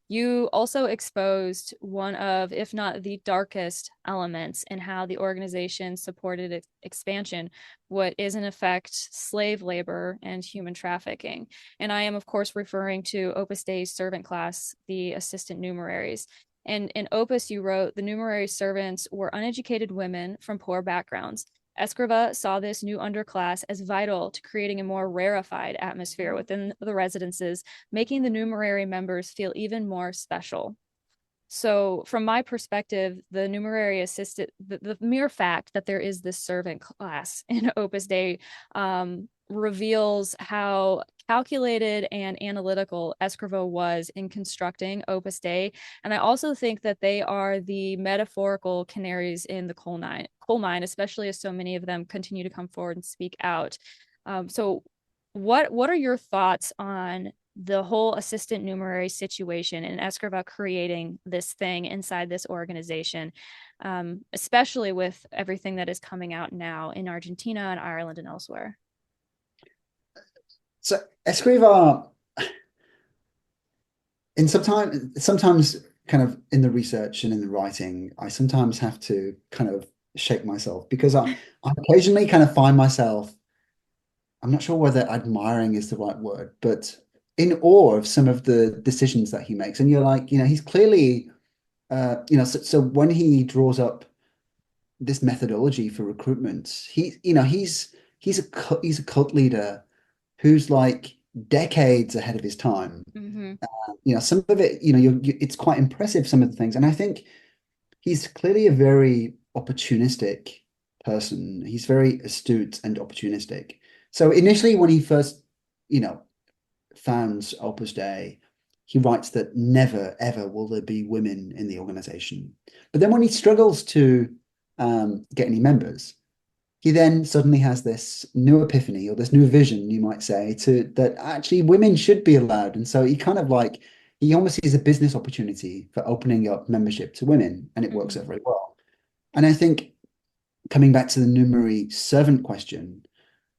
You also exposed one of, if not the darkest elements in how the organization supported its expansion, what is in effect slave labor and human trafficking. And I am, of course, referring to Opus Dei's servant class, the assistant numeraries. And in Opus, you wrote the numerary servants were uneducated women from poor backgrounds. Escriva saw this new underclass as vital to creating a more rarefied atmosphere within the residences, making the numerary members feel even more special. So, from my perspective, the numerary assistant, the mere fact that there is this servant class in Opus Dei reveals how calculated and analytical Escriva was in constructing Opus Dei. And I also think that they are the metaphorical canaries in the coal mine, especially as so many of them continue to come forward and speak out. So, what are your thoughts on the whole assistant numerary situation and Escriva creating this thing inside this organization, especially with everything that is coming out now in Argentina and Ireland and elsewhere? So Escriva, in sometimes kind of in the research and in the writing, I sometimes have to kind of shake myself because I occasionally kind of find myself, I'm not sure whether admiring is the right word, but in awe of some of the decisions that he makes. And you're like, he's clearly, so when he draws up this methodology for recruitment, he's a cult leader who's like decades ahead of his time. Mm-hmm. Some of it, it's quite impressive, some of the things. And I think he's clearly a very opportunistic person. He's very astute and opportunistic. So initially, when he first, you know, founds Opus Dei, he writes that never, ever will there be women in the organization. But then when he struggles to get any members, he then suddenly has this new epiphany or this new vision, you might say, to that actually women should be allowed. And so he kind of like he almost sees a business opportunity for opening up membership to women, and it works Mm-hmm. out very well. And I think coming back to the numerary servant question,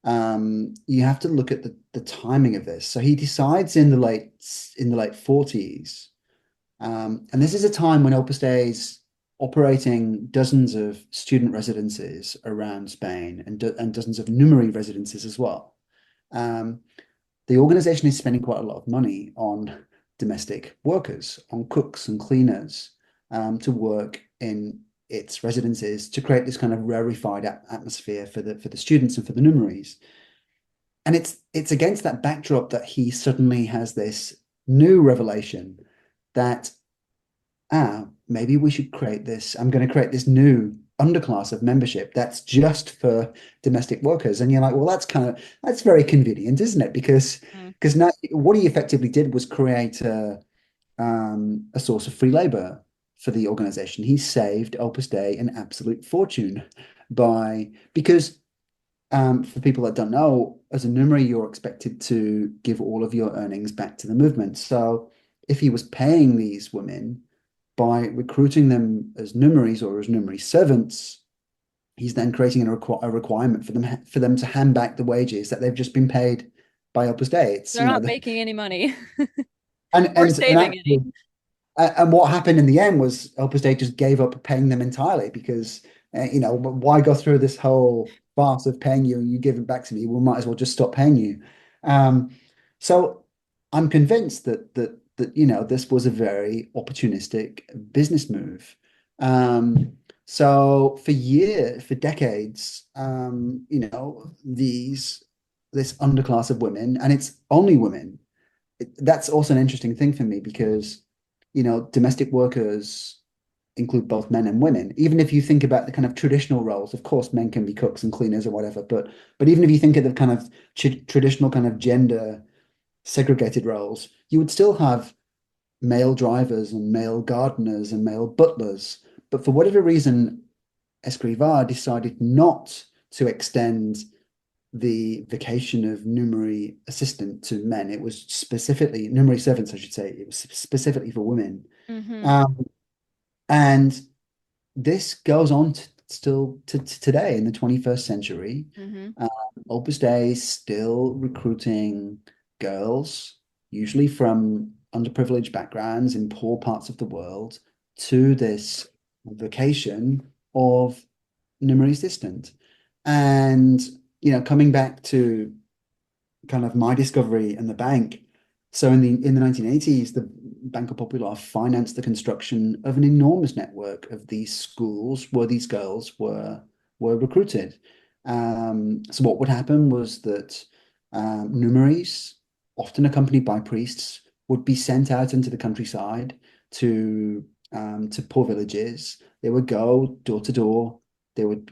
you have to look at the timing of this. So he decides in the late 40s, and this is a time when Opus Dei is operating dozens of student residences around Spain and dozens of numerary residences as well. Um, the organization is spending quite a lot of money on domestic workers, on cooks and cleaners, to work in its residences to create this kind of rarefied atmosphere for the students and for the numeraries. And it's against that backdrop that he suddenly has this new revelation that maybe we should create this. I'm going to create this new underclass of membership that's just for domestic workers. And you're like, well, that's very convenient, isn't it? Because now what he effectively did was create a source of free labor for the organization. He saved Opus Dei an absolute fortune because for people that don't know, as a numerary, you're expected to give all of your earnings back to the movement. So if he was paying these women by recruiting them as numeraries or as numerary servants, he's then creating a requirement for them to hand back the wages that they've just been paid by Opus Dei. It's They're not making any money and or and and saving any. actually, and what happened in the end was Opus Dei just gave up paying them entirely because why go through this whole farce of paying you and you give it back to me? We might as well just stop paying you. Um, so I'm convinced that this was a very opportunistic business move. So for decades, this underclass of women, and it's only women. That's also an interesting thing for me because domestic workers include both men and women. Even if you think about the kind of traditional roles, of course, men can be cooks and cleaners or whatever, but even if you think of the kind of traditional kind of gender segregated roles, you would still have male drivers and male gardeners and male butlers. But for whatever reason, Escrivá decided not to extend the vacation of numerary assistant to men. It was specifically numerary servants, I should say. It was specifically for women. Mm-hmm. Um, and this goes on still to today in the 21st century. Mm-hmm. Um, Opus Dei is still recruiting girls, usually from underprivileged backgrounds in poor parts of the world to this vocation of numerically distant. And, coming back to kind of my discovery and the bank. So in the 1980s, the Banco Popular financed the construction of an enormous network of these schools where these girls were recruited. So what would happen was that numerals, often accompanied by priests, would be sent out into the countryside to poor villages. They would go door to door. They would,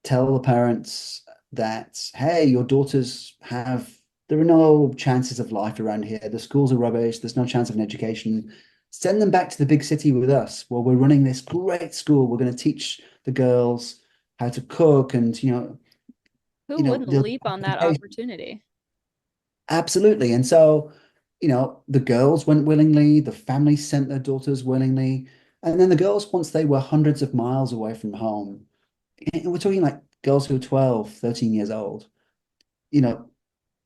tell the parents that, hey, your daughters there are no chances of life around here. The schools are rubbish. There's no chance of an education. Send them back to the big city with us. Well, we're running this great school. We're going to teach the girls how to cook and, Who wouldn't the leap on that opportunity? absolutely. And so, the girls went willingly, the families sent their daughters willingly. And then the girls, once they were hundreds of miles away from home, we're talking like girls who are 12, 13 years old, you know,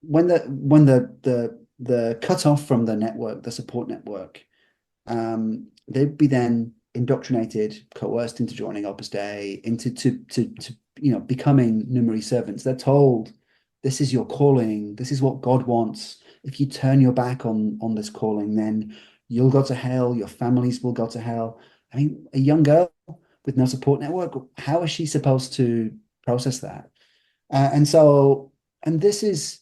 when the cut off from the network, the support network, they'd be then indoctrinated, coerced into joining Opus Dei, into to becoming Numeri servants. They're told this is your calling, this is what God wants. If you turn your back on this calling, then you'll go to hell, your families will go to hell. I mean, a young girl with no support network, how is she supposed to process that? And so, and this is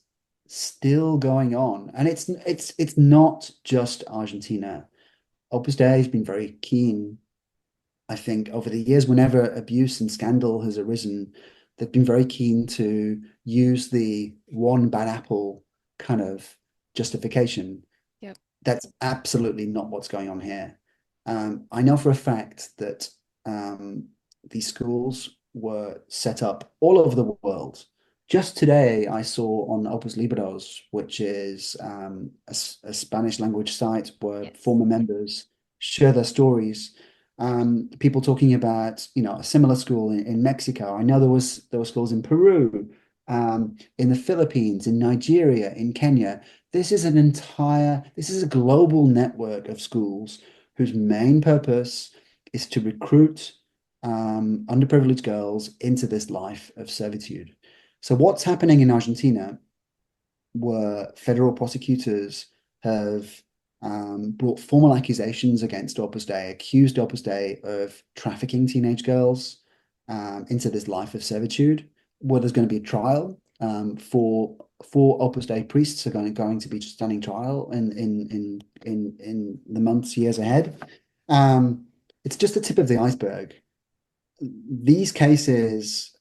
still going on, and it's not just Argentina. Opus Dei has been very keen, I think, over the years, whenever abuse and scandal has arisen, they've been very keen to use the one bad apple kind of justification. Yep. That's absolutely not what's going on here. I know for a fact that these schools were set up all over the world. Just today, I saw on Opus Libros, which is a Spanish language site where Yes. former members share their stories. People talking about, a similar school in Mexico. I know there were schools in Peru, in the Philippines, in Nigeria, in Kenya. This is a global network of schools whose main purpose is to recruit underprivileged girls into this life of servitude. So what's happening in Argentina, where federal prosecutors have brought formal accusations against Opus Dei, accused Opus Dei of trafficking teenage girls into this life of servitude, where there's going to be a trial for four Opus Dei priests are going to be standing trial in the months, years ahead. It's just the tip of the iceberg. These cases,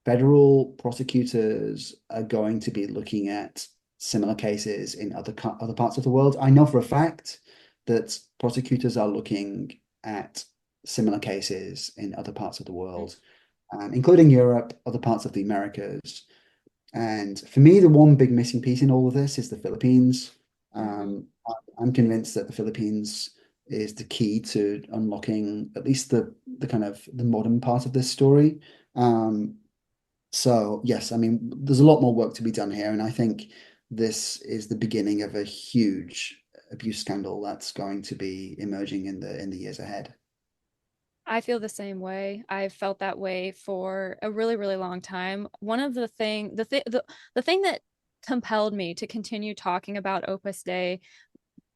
federal prosecutors are going to be looking at similar cases in other parts of the world. I know for a fact that prosecutors are looking at similar cases in other parts of the world, including Europe, other parts of the Americas. And for me, the one big missing piece in all of this is the Philippines. I'm convinced that the Philippines is the key to unlocking at least the kind of the modern part of this story. So yes, I mean, there's a lot more work to be done here, and I think this is the beginning of a huge abuse scandal that's going to be emerging in the years ahead. I feel the same way. I've felt that way for a really, really long time. One of the thing that compelled me to continue talking about Opus Dei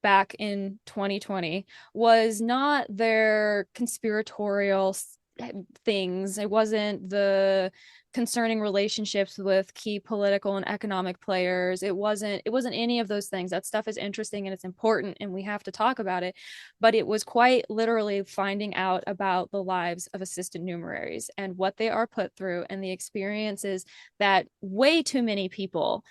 back in 2020 was not their conspiratorial things. It wasn't the concerning relationships with key political and economic players. It wasn't any of those things. That stuff is interesting and it's important and we have to talk about it, but it was quite literally finding out about the lives of assistant numeraries and what they are put through and the experiences that way too many people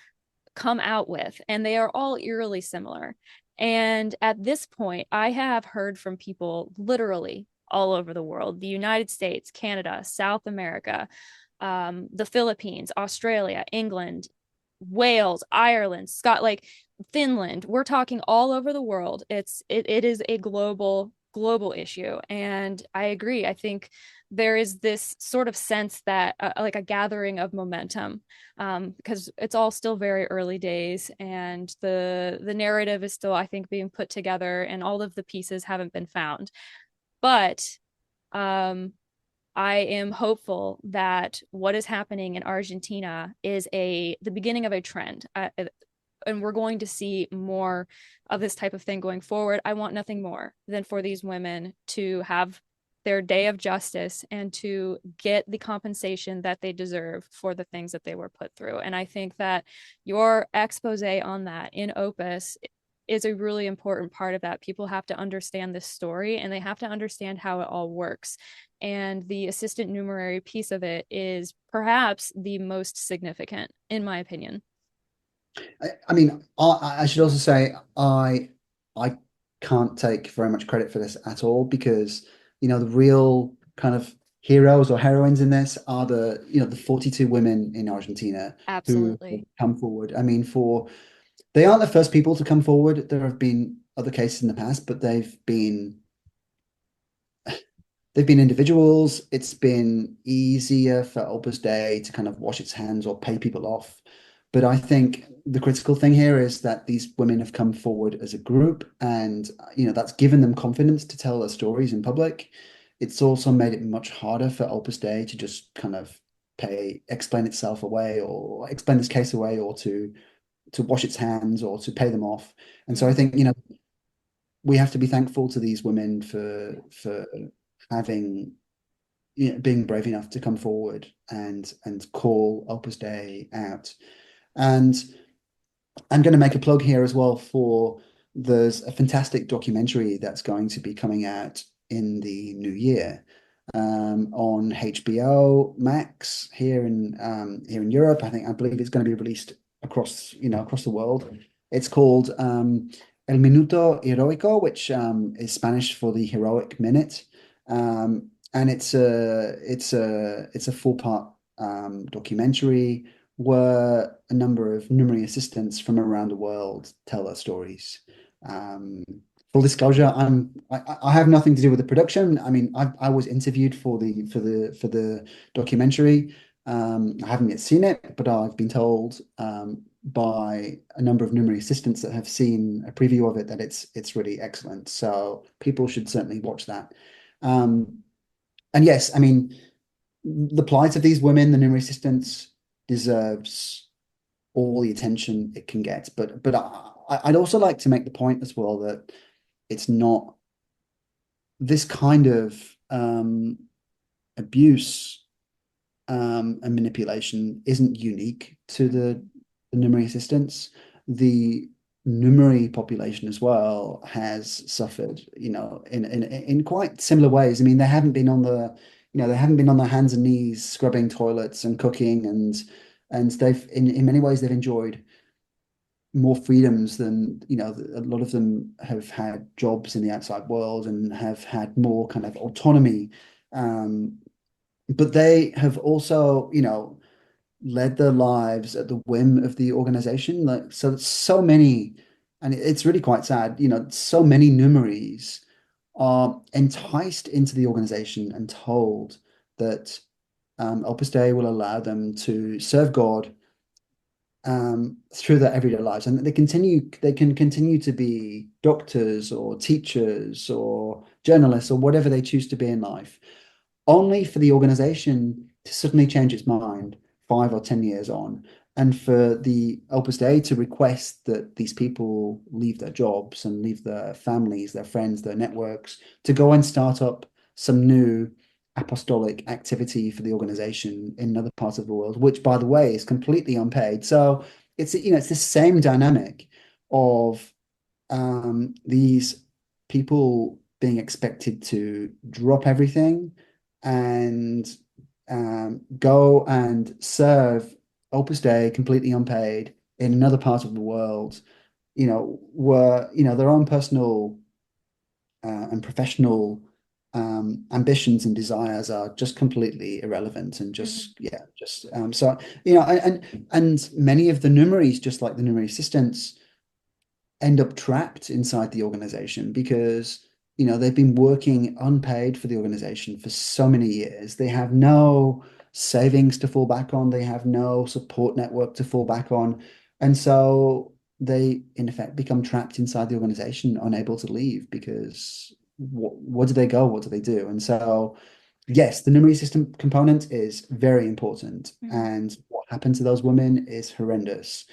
come out with, and they are all eerily similar. And at this point, I have heard from people literally all over the world: the United States, Canada, South America, the Philippines, Australia, England, Wales, Ireland, Scott, like Finland. We're talking all over the world. It is a global global issue. And I agree. I think there is this sort of sense that like a gathering of momentum, because it's all still very early days, and the narrative is still, I think, being put together, and all of the pieces haven't been found. But um, I am hopeful that what is happening in Argentina is the beginning of a trend. And we're going to see more of this type of thing going forward. I want nothing more than for these women to have their day of justice and to get the compensation that they deserve for the things that they were put through. And I think that your expose on that in Opus is a really important part of that. People have to understand this story, and they have to understand how it all works. And the assistant numerary piece of it is perhaps the most significant, in my opinion. I mean, I should also say I can't take very much credit for this at all because the real kind of heroes or heroines in this are the 42 women in Argentina who have Absolutely. come forward. I mean, they aren't the first people to come forward. There have been other cases in the past, but they've been individuals. It's been easier for Opus Dei to kind of wash its hands or pay people off. But I think the critical thing here is that these women have come forward as a group, and that's given them confidence to tell their stories in public. It's also made it much harder for Opus Dei to just kind of explain itself away or explain this case away or to wash its hands or to pay them off. And so I Mm-hmm. think, we have to be thankful to these women for having being brave enough to come forward and call Opus Dei out. And I'm going to make a plug here as well for there's a fantastic documentary that's going to be coming out in the new year on HBO Max here in Europe. I believe it's going to be released across the world. It's called El Minuto Heroico, which is Spanish for the heroic minute. And it's a 4-part documentary where a number of numerary assistants from around the world tell their stories. Um, Full disclosure, I have nothing to do with the production. I mean, I was interviewed for the documentary. I haven't yet seen it, but I've been told by a number of numerary assistants that have seen a preview of it that it's really excellent. So people should certainly watch that. Um, and yes, I mean, the plight of these women, the numerary assistants, deserves all the attention it can get. But I'd also like to make the point as well that it's not this kind of abuse and manipulation isn't unique to the numerary assistants. The numerary population as well has suffered, in quite similar ways. I mean, they haven't been on their hands and knees scrubbing toilets and cooking, and they've in many ways they've enjoyed more freedoms than a lot of them have had jobs in the outside world and have had more kind of autonomy. Um, but they have also, led their lives at the whim of the organization. Like so many, and it's really quite sad, so many numeraries are enticed into the organization and told that Opus Dei will allow them to serve God through their everyday lives, and they can continue to be doctors or teachers or journalists or whatever they choose to be in life, only for the organization to suddenly change its mind 5 or 10 years on, and for the Opus Dei to request that these people leave their jobs and leave their families, their friends, their networks to go and start up some new apostolic activity for the organization in another part of the world, which, by the way, is completely unpaid. So it's the same dynamic of these people being expected to drop everything and go and serve Opus Dei completely unpaid in another part of the world, where their own personal and professional ambitions and desires are just completely irrelevant and Mm-hmm. just yeah just so and many of the numeraries, just like the numerary assistants, end up trapped inside the organization because they've been working unpaid for the organization for so many years. They have no savings to fall back on. They have no support network to fall back on. And so they, in effect, become trapped inside the organization, unable to leave because what do they go? What do they do? And so, yes, the memory system component is very important. Mm-hmm. And what happened to those women is horrendous.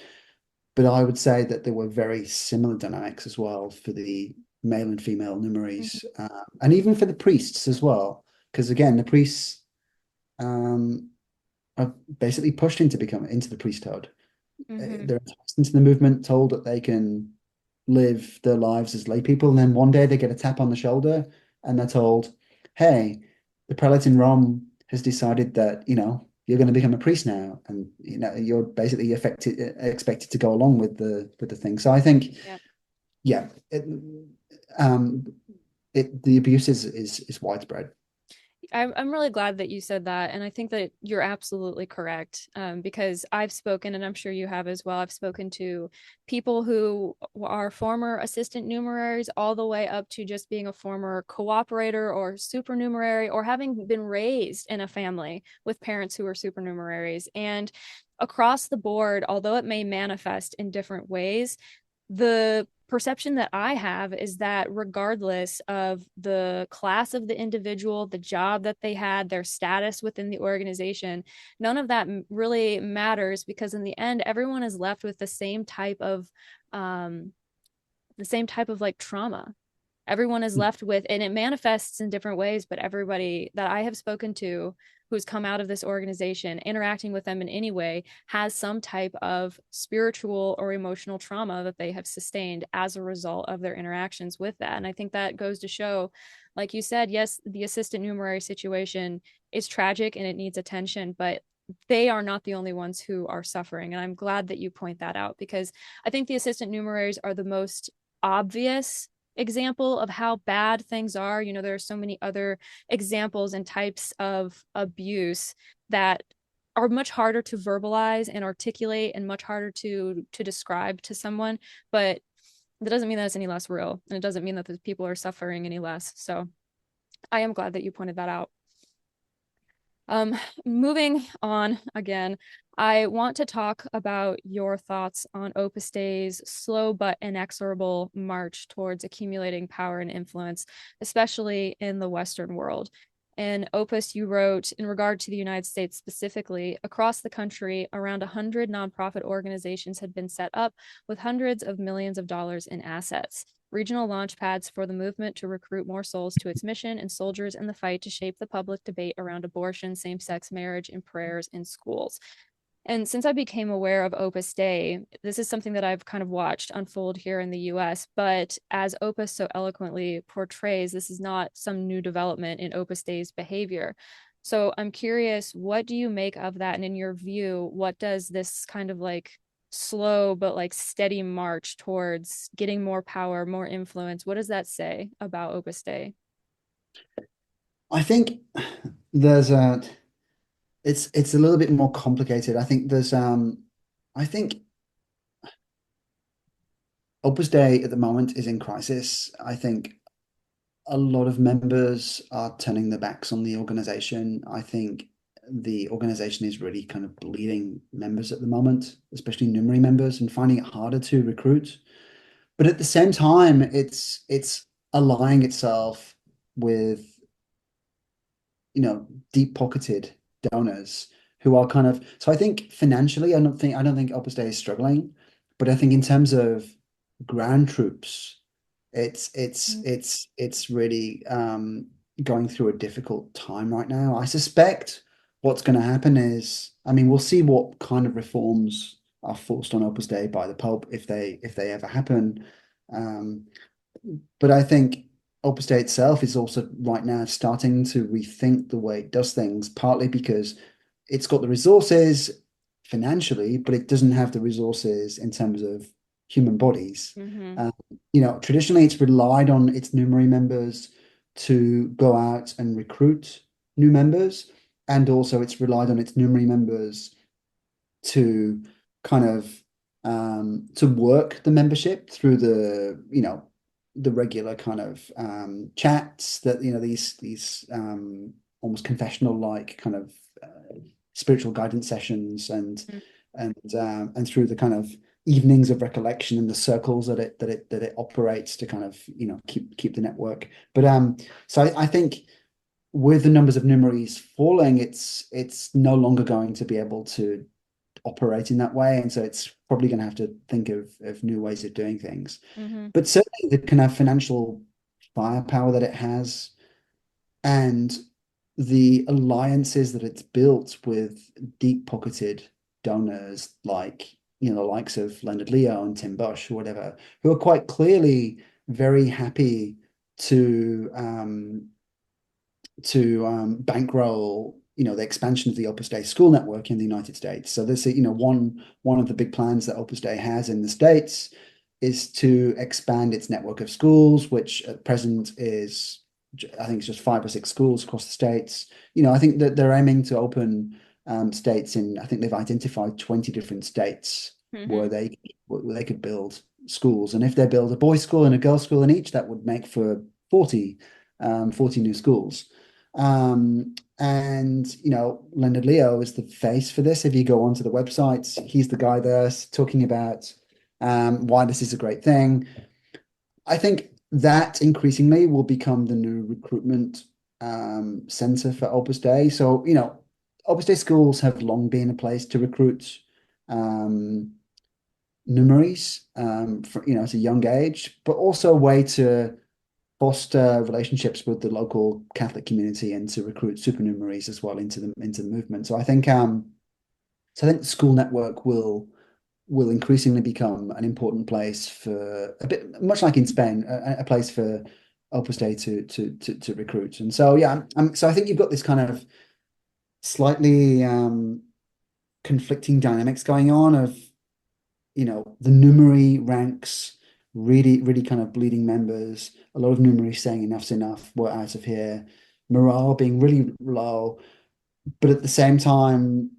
But I would say that there were very similar dynamics as well for the male and female Numeries, and even for the priests as well. Because again, the priests um, are basically pushed into the priesthood. Mm-hmm. They're enticed into the movement, told that they can live their lives as lay people, and then one day they get a tap on the shoulder, and they're told, "Hey, the prelate in Rome has decided that you're going to become a priest now, and you're basically expected to go along with the thing." So I think, Yeah. yeah, um, the abuse is widespread. I'm really glad that you said that. And I think that you're absolutely correct, because I've spoken, and I'm sure you have as well. I've spoken to people who are former assistant numeraries, all the way up to just being a former cooperator or supernumerary, or having been raised in a family with parents who are supernumeraries. And across the board, although it may manifest in different ways, the perception that I have is that regardless of the class of the individual, the job that they had, their status within the organization, none of that really matters, because in the end, everyone is left with um, the same type of like trauma. Everyone is left with, and it manifests in different ways, but everybody that I have spoken to who's come out of this organization, interacting with them in any way, has some type of spiritual or emotional trauma that they have sustained as a result of their interactions with that. And I think that goes to show, like you said, yes, the assistant numerary situation is tragic and it needs attention, but they are not the only ones who are suffering. And I'm glad that you point that out, because I think the assistant numeraries are the most obvious example of how bad things are. There are so many other examples and types of abuse that are much harder to verbalize and articulate, and much harder to describe to someone. But that doesn't mean that it's any less real, and it doesn't mean that the people are suffering any less. So I am glad that you pointed that out. Um, Moving on again, I want to talk about your thoughts on Opus Dei's slow but inexorable march towards accumulating power and influence, especially in the Western world. In Opus, you wrote, in regard to the United States specifically, across the country, around 100 nonprofit organizations had been set up with hundreds of millions of dollars in assets, regional launch pads for the movement to recruit more souls to its mission, and soldiers in the fight to shape the public debate around abortion, same-sex marriage, and prayers in schools. And since I became aware of Opus Dei, this is something that I've kind of watched unfold here in the US. But as Opus so eloquently portrays, this is not some new development in Opus Dei's behavior. So I'm curious, what do you make of that? And in your view, what does this kind of like slow but like steady march towards getting more power, more influence, what does that say about Opus Dei? I think there's a it's a little bit more complicated. I think Opus Dei at the moment is in crisis. I think a lot of members are turning their backs on the organization. I think the organization is really kind of bleeding members at the moment, especially numerary members, and finding it harder to recruit. But at the same time, it's allying itself with, deep-pocketed donors who are kind of, so I think financially, I don't think Opus Dei is struggling, but I think in terms of ground troops, it's really going through a difficult time right now. I suspect what's going to happen is, I mean, we'll see what kind of reforms are forced on Opus Dei by the Pope if they ever happen. Um, but I think Opus Dei itself is also right now starting to rethink the way it does things, partly because it's got the resources financially, but it doesn't have the resources in terms of human bodies. Mm-hmm. Um, Traditionally it's relied on its numery members to go out and recruit new members, and also it's relied on its numery members to kind of to work the membership through the the regular kind of chats that these almost confessional like kind of spiritual guidance sessions and through the kind of evenings of recollection and the circles that it operates to kind of keep the network. But so I think with the numbers of Numeries falling, it's no longer going to be able to operate in that way, and so it's probably going to have to think of new ways of doing things. Mm-hmm. But certainly the kind of financial firepower that it has and the alliances that it's built with deep-pocketed donors like the likes of Leonard Leo and Tim Bush or whatever, who are quite clearly very happy to bankroll the expansion of the Opus Dei school network in the United States. So this one of the big plans that Opus Dei has in the States is to expand its network of schools, which at present is, I think it's just 5 or 6 schools across the states. I think that they're aiming to open states in, I think they've identified 20 different states where they could build schools. And if they build a boys' school and a girls' school in each, that would make for 40 new schools. And Leonard Leo is the face for this. If you go onto the websites, he's the guy there talking about why this is a great thing. I think that increasingly will become the new recruitment center for Opus Dei. So, Opus Dei schools have long been a place to recruit Numeries at a young age, but also a way to foster relationships with the local Catholic community and to recruit supernumeraries as well into the movement. So I think the school network will increasingly become an important place for a bit much like in Spain, a place for Opus Dei to recruit. And so so I think you've got this kind of slightly conflicting dynamics going on of the numerary ranks really kind of bleeding members, a lot of numerary saying enough's enough, we're out of here, morale being really low, but at the same time,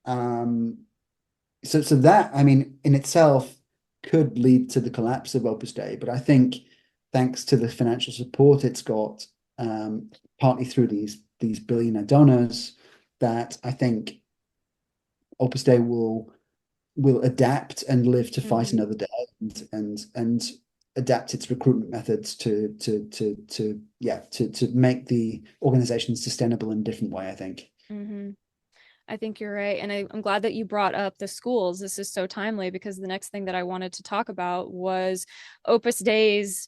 so that, I mean, in itself could lead to the collapse of Opus Dei, but I think thanks to the financial support it's got, partly through these billionaire donors, that I think Opus Dei will adapt and live to fight another day and adapt its recruitment methods to make the organization sustainable in a different way, I think. I think you're right. And I'm glad that you brought up the schools. This is so timely because the next thing that I wanted to talk about was Opus Dei's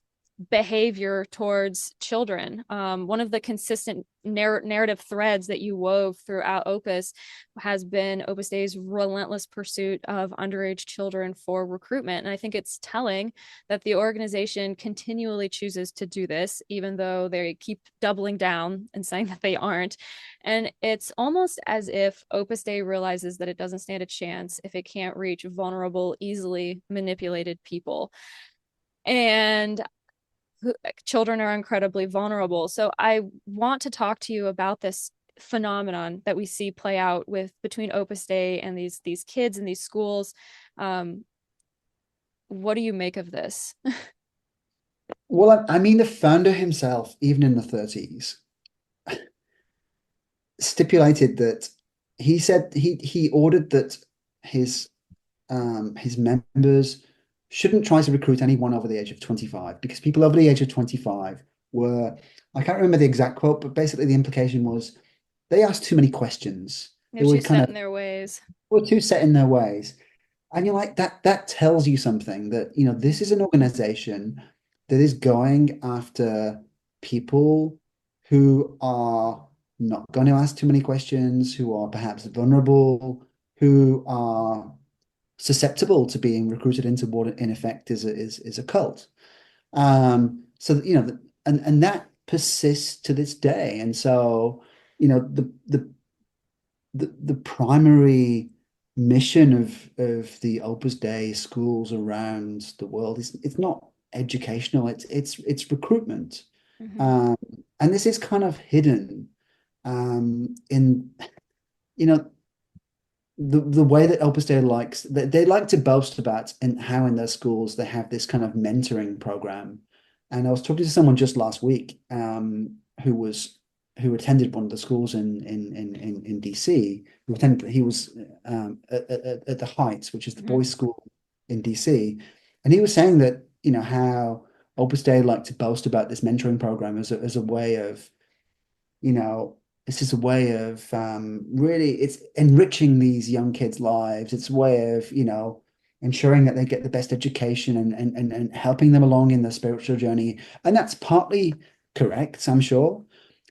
behavior towards children. One of the consistent narrative threads that you wove throughout Opus has been Opus Dei's relentless pursuit of underage children for recruitment. And I think it's telling that the organization continually chooses to do this, even though they keep doubling down and saying that they aren't. And it's almost as if Opus Dei realizes that it doesn't stand a chance if it can't reach vulnerable, easily manipulated people. And children are incredibly vulnerable. So I want to talk to you about this phenomenon that we see play out between Opus Dei and these kids in these schools. What do you make of this? Well, I mean, the founder himself, even in the 30s, stipulated that he said he ordered that his members shouldn't try to recruit anyone over the age of 25 because people over the age of 25 were, I can't remember the exact quote, but basically the implication was they asked too many questions. They're too set in their ways. Were too set in their ways. And you're like, that tells you something that, this is an organization that is going after people who are not going to ask too many questions, who are perhaps vulnerable, who are susceptible to being recruited into what in effect is a cult. So and that persists to this day. And so, the primary mission of the Opus Dei schools around the world is it's not educational, it's recruitment. And this is kind of hidden in the way that Opus Dei they like to boast about and how in their schools they have this kind of mentoring program And I was talking to someone just last week, who attended one of the schools in DC. He was at the Heights, which is the Mhm. boys' school in DC, and he was saying that how Opus Dei like to boast about this mentoring program as a way of this is a way of really it's enriching these young kids' lives. It's a way of ensuring that they get the best education and helping them along in their spiritual journey. And that's partly correct, I'm sure,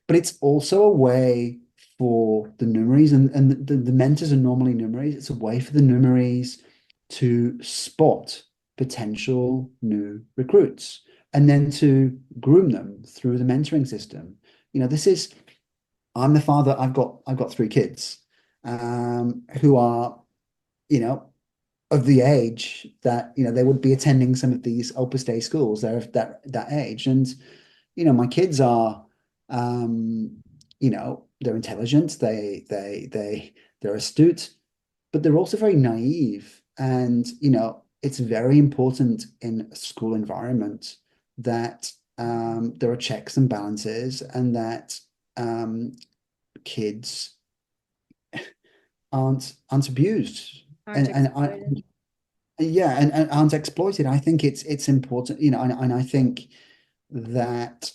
but it's also a way for the Numeries, and the mentors are normally Numeries. It's a way for the Numeries to spot potential new recruits and then to groom them through the mentoring system. This is I'm the father. I've got three kids, who are you know of the age that they would be attending some of these Opus Dei schools. They're of that age, and my kids are, they're intelligent. They're astute, but they're also very naive. And it's very important in a school environment that there are checks and balances, and that um, kids aren't abused Aren't and I exploited. yeah and aren't exploited. I think it's important, and I think that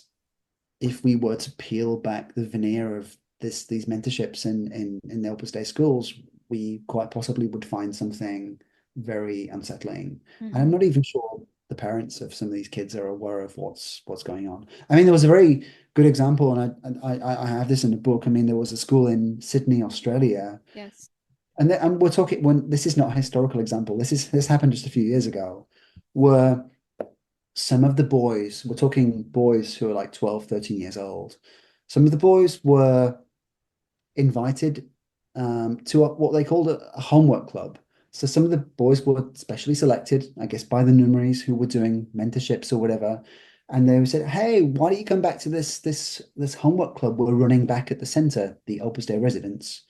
if we were to peel back the veneer of these mentorships in the Opus Dei schools, we quite possibly would find something very unsettling. And I'm Hmm. not even sure the parents of some of these kids are aware of what's going on. I mean, there was a very good example, and I have this in the book. I mean, there was a school in Sydney, Australia, Yes. and we're talking when this is not a historical example. This happened just a few years ago, where some of the boys, we're talking boys who are like 12, 13 years old. Some of the boys were invited to what they called a homework club. So some of the boys were specially selected, I guess, by the Numeries who were doing mentorships or whatever. And they said, "Hey, why don't you come back to this homework club we're running back at the center, the Opus Dei residence?"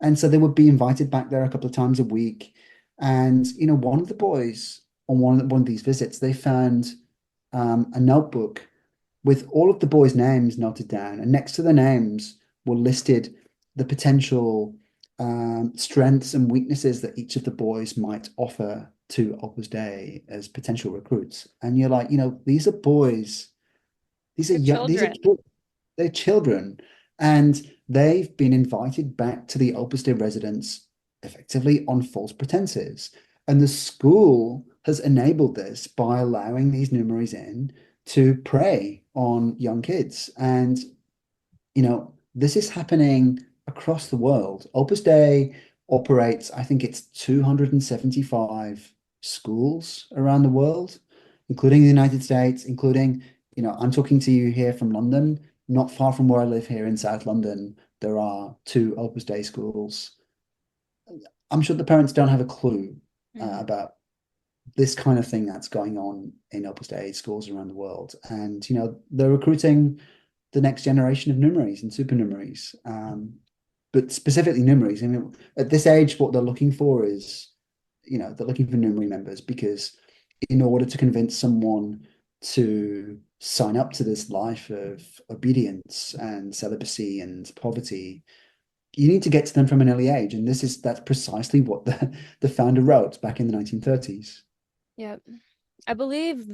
And so they would be invited back there a couple of times a week. And one of the boys on one of these visits, they found a notebook with all of the boys' names noted down, and next to the names were listed the potential strengths and weaknesses that each of the boys might offer to Opus Dei as potential recruits. And you're like, these are boys, these are They're young, these are children. kids, they're children, and they've been invited back to the Opus Dei residence effectively on false pretenses. And the school has enabled this by allowing these numeraries in to prey on young kids. And, this is happening across the world. Opus Dei operates, I think it's 275 schools around the world, including the United States, including, I'm talking to you here from London. Not far from where I live here in South London, there are two Opus Dei schools. I'm sure the parents don't have a clue Hmm. about this kind of thing that's going on in Opus Dei schools around the world. And, they're recruiting the next generation of numeraries and supernumeraries, but specifically numeraries. I mean, at this age, what they're looking for is, they're looking for numerary members because in order to convince someone to sign up to this life of obedience and celibacy and poverty, you need to get to them from an early age. And that's precisely what the founder wrote back in the 1930s. Yep. I believe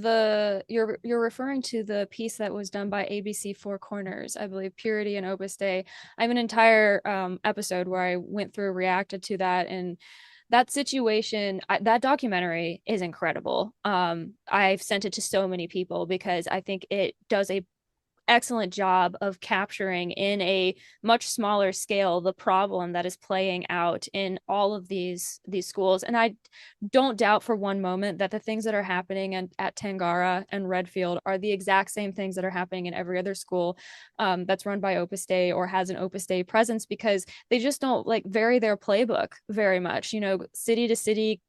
you're referring to the piece that was done by ABC Four Corners. I believe Purity and Opus Dei. I have an entire episode where I went through, reacted to that, and that situation. That documentary is incredible. I've sent it to so many people because I think it does a excellent job of capturing in a much smaller scale the problem that is playing out in all of these schools. And I don't doubt for one moment that the things that are happening at Tangara and Redfield are the exact same things that are happening in every other school that's run by Opus Dei or has an Opus Dei presence, because they just don't like vary their playbook very much. City to city,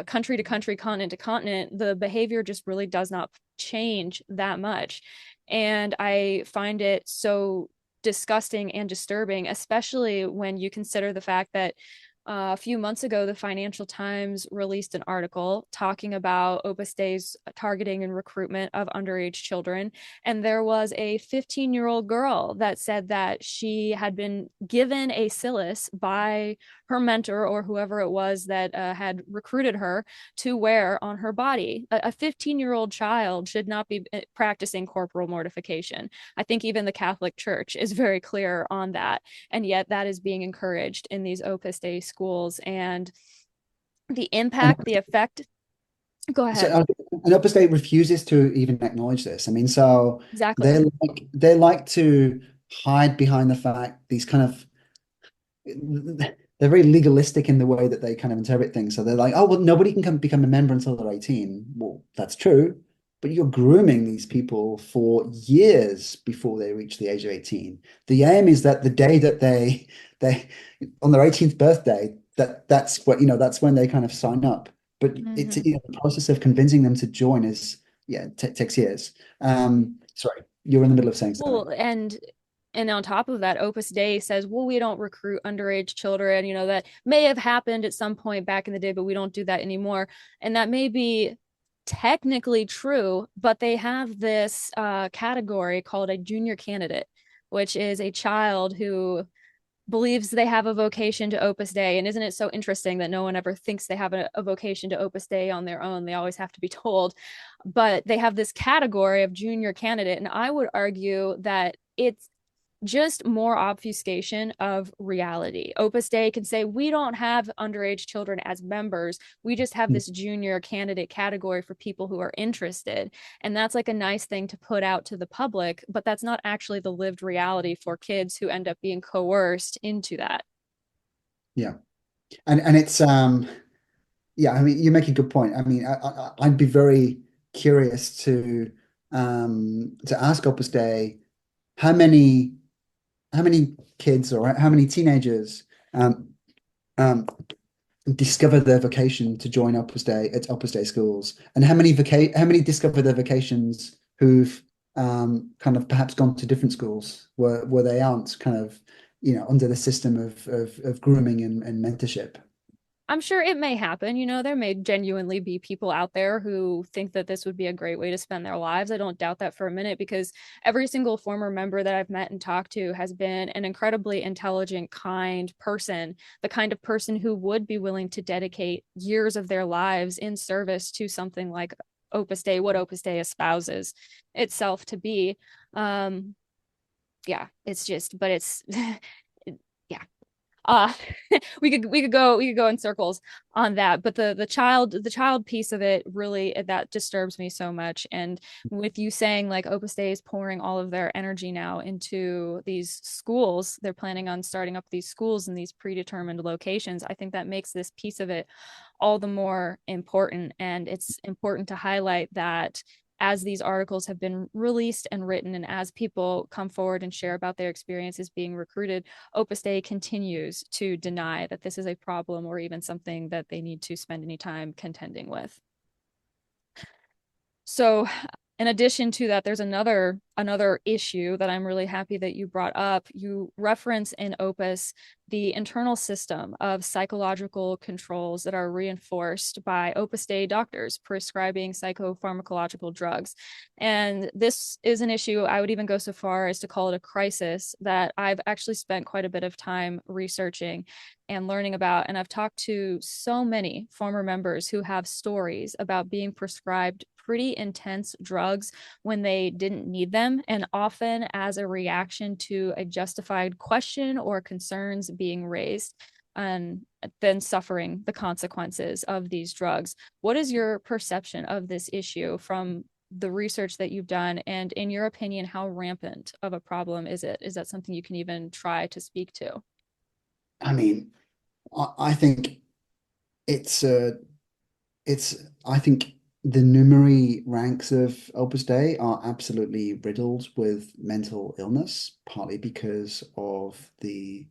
country to country, continent to continent, the behavior just really does not change that much. And I find it so disgusting and disturbing, especially when you consider the fact that A few months ago, the Financial Times released an article talking about Opus Dei's targeting and recruitment of underage children. And there was a 15-year-old girl that said that she had been given a psilus by her mentor or whoever it was that had recruited her to wear on her body. A 15-year-old child should not be practicing corporal mortification. I think even the Catholic Church is very clear on that. And yet that is being encouraged in these Opus Dei schools. And the And impact, the effect, go so, ahead. and Opus Dei refuses to even acknowledge this. I mean, so Exactly. they like to hide behind the fact these kind of they're very legalistic in the way that they kind of interpret things. So they're like, oh, well, nobody can become a member until they're 18. Well, that's true, but you're grooming these people for years before they reach the age of 18. The aim is that the day that they on their 18th birthday, that's what, that's when they kind of sign up. But it's, Mm-hmm. the process of convincing them to join is, yeah, takes years. Sorry, you're in the middle of saying something. Well, and on top of that, Opus Dei says, well, we don't recruit underage children. That may have happened at some point back in the day, but we don't do that anymore. And that may be technically true, but they have this category called a junior candidate, which is a child who believes they have a vocation to Opus Dei. And isn't it so interesting that no one ever thinks they have a vocation to Opus Dei on their own? They always have to be told. But they have this category of junior candidate. And I would argue that it's just more obfuscation of reality. Opus Dei can say, we don't have underage children as members. We just have this junior candidate category for people who are interested. And that's like a nice thing to put out to the public, but that's not actually the lived reality for kids who end up being coerced into that. Yeah. And it's yeah, I mean, you make a good point. I mean, I'd be very curious to ask Opus Dei how many how many kids or how many teenagers um, discover their vocation to join Opus Dei at Opus Dei schools, and how many discover their vocations who've kind of perhaps gone to different schools where they aren't kind of under the system of grooming and mentorship. I'm sure it may happen. There may genuinely be people out there who think that this would be a great way to spend their lives. I don't doubt that for a minute because every single former member that I've met and talked to has been an incredibly intelligent, kind person, the kind of person who would be willing to dedicate years of their lives in service to something like Opus Dei, what Opus Dei espouses itself to be. Um, yeah, it's just, but it's, yeah, uh we could go in circles on that, but the child piece of it really that disturbs me so much. And with you saying like Opus Dei is pouring all of their energy now into these schools, they're planning on starting up these schools in these predetermined locations. I think that makes this piece of it all the more important. And it's important to highlight that as these articles have been released and written, and as people come forward and share about their experiences being recruited, Opus Dei continues to deny that this is a problem or even something that they need to spend any time contending with. So in addition to that, there's another issue that I'm really happy that you brought up. You reference in Opus the internal system of psychological controls that are reinforced by Opus Dei doctors prescribing psychopharmacological drugs. And this is an issue I would even go so far as to call it a crisis that I've actually spent quite a bit of time researching and learning about. And I've talked to so many former members who have stories about being prescribed pretty intense drugs when they didn't need them, and often as a reaction to a justified question or concerns being raised, and then suffering the consequences of these drugs. What is your perception of this issue from the research that you've done? And in your opinion, how rampant of a problem is it? Is that something you can even try to speak to? I mean, I think it's it's I think the numerary ranks of Opus Dei are absolutely riddled with mental illness, partly because of the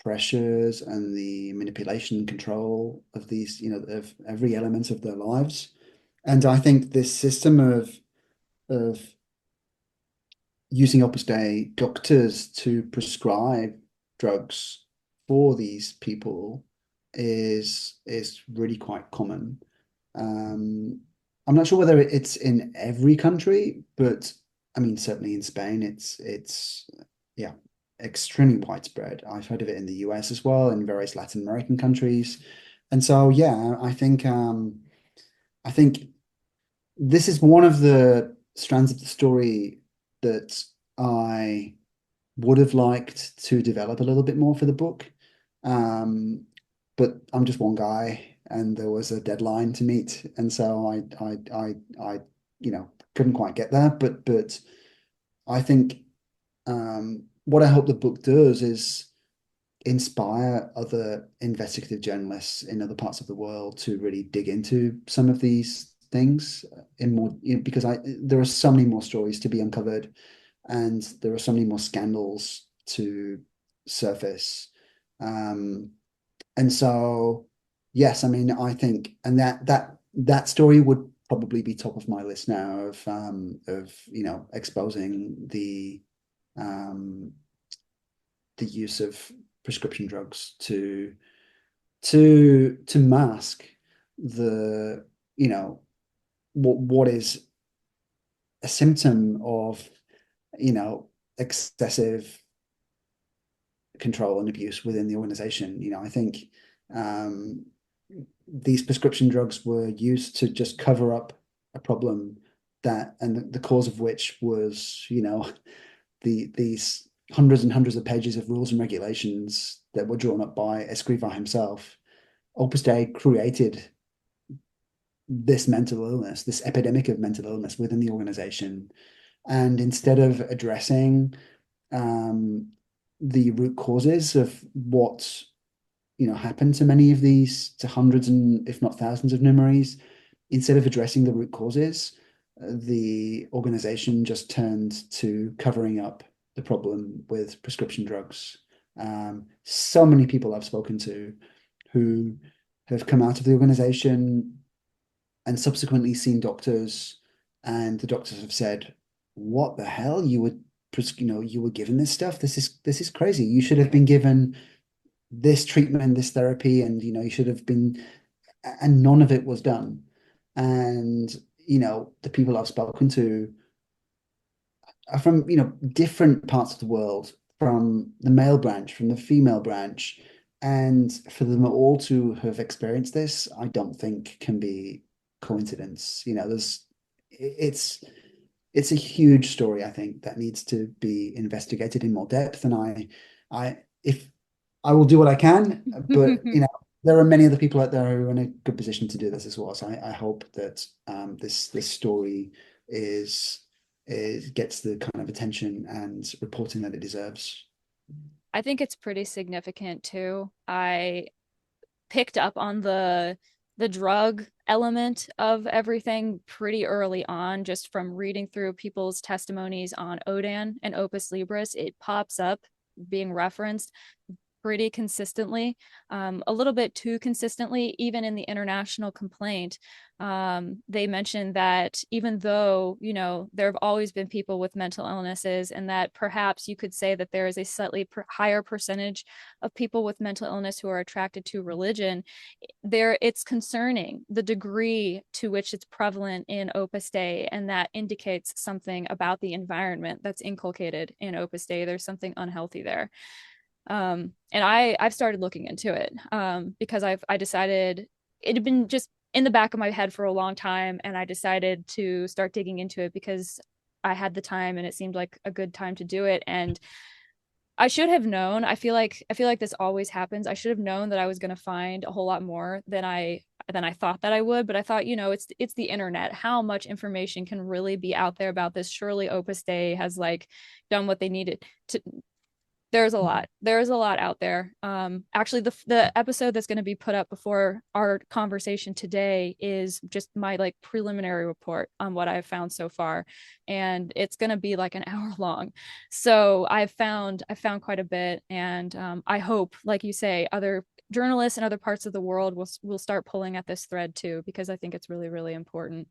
pressures and the manipulation and control of these, of every element of their lives. And I think this system of using Opus Dei doctors to prescribe drugs for these people is really quite common. Um, I'm not sure whether it's in every country, but I mean certainly in Spain, it's yeah, extremely widespread. I've heard of it in the US as well, in various Latin American countries, and so yeah, I think this is one of the strands of the story that I would have liked to develop a little bit more for the book. Um, but I'm just one guy and there was a deadline to meet. And so I couldn't quite get there. But I think what I hope the book does is inspire other investigative journalists in other parts of the world to really dig into some of these things in more, because there are so many more stories to be uncovered and there are so many more scandals to surface. Um, and so, yes, I mean, I think, and that story would probably be top of my list now of exposing um, the use of prescription drugs to mask the what is a symptom of excessive control and abuse within the organization. I think um, these prescription drugs were used to just cover up a problem and the cause of which was, these hundreds and hundreds of pages of rules and regulations that were drawn up by Escrivá himself. Opus Dei created this mental illness, this epidemic of mental illness within the organization. And instead of addressing um, the root causes of what happened to many of these, to hundreds and if not thousands of memories, instead of addressing the root causes, the organization just turned to covering up the problem with prescription drugs. So many people I've spoken to who have come out of the organization and subsequently seen doctors, and the doctors have said, "What the hell? You were given this stuff. This is crazy. You should have been given this treatment and this therapy, and you should have been." And none of it was done. And the people I've spoken to are from different parts of the world, from the male branch, from the female branch, and for them all to have experienced this, I don't think can be coincidence. It's it's a huge story, I think, that needs to be investigated in more depth. And if I will do what I can, but there are many other people out there who are in a good position to do this as well. So I hope that this story is gets the kind of attention and reporting that it deserves. I think it's pretty significant too. I picked up on the drug element of everything pretty early on, just from reading through people's testimonies on Odan and Opus Libris. It pops up being referenced pretty consistently, a little bit too consistently, even in the international complaint. They mentioned that even though, there have always been people with mental illnesses, and that perhaps you could say that there is a slightly higher percentage of people with mental illness who are attracted to religion, it's concerning the degree to which it's prevalent in Opus Dei, and that indicates something about the environment that's inculcated in Opus Dei. There's something unhealthy there. And I've started looking into it because I decided it had been just in the back of my head for a long time, and I decided to start digging into it because I had the time and it seemed like a good time to do it. And I should have known. I feel like this always happens. I should have known that I was going to find a whole lot more than I thought that I would. But I thought, it's the internet. How much information can really be out there about this? Surely Opus Dei has done what they needed to. There's a lot out there. Actually, the episode that's going to be put up before our conversation today is just my preliminary report on what I've found so far, and it's going to be like an hour long. So I found quite a bit, and I hope, like you say, other journalists in other parts of the world will start pulling at this thread too, because I think it's really, really important.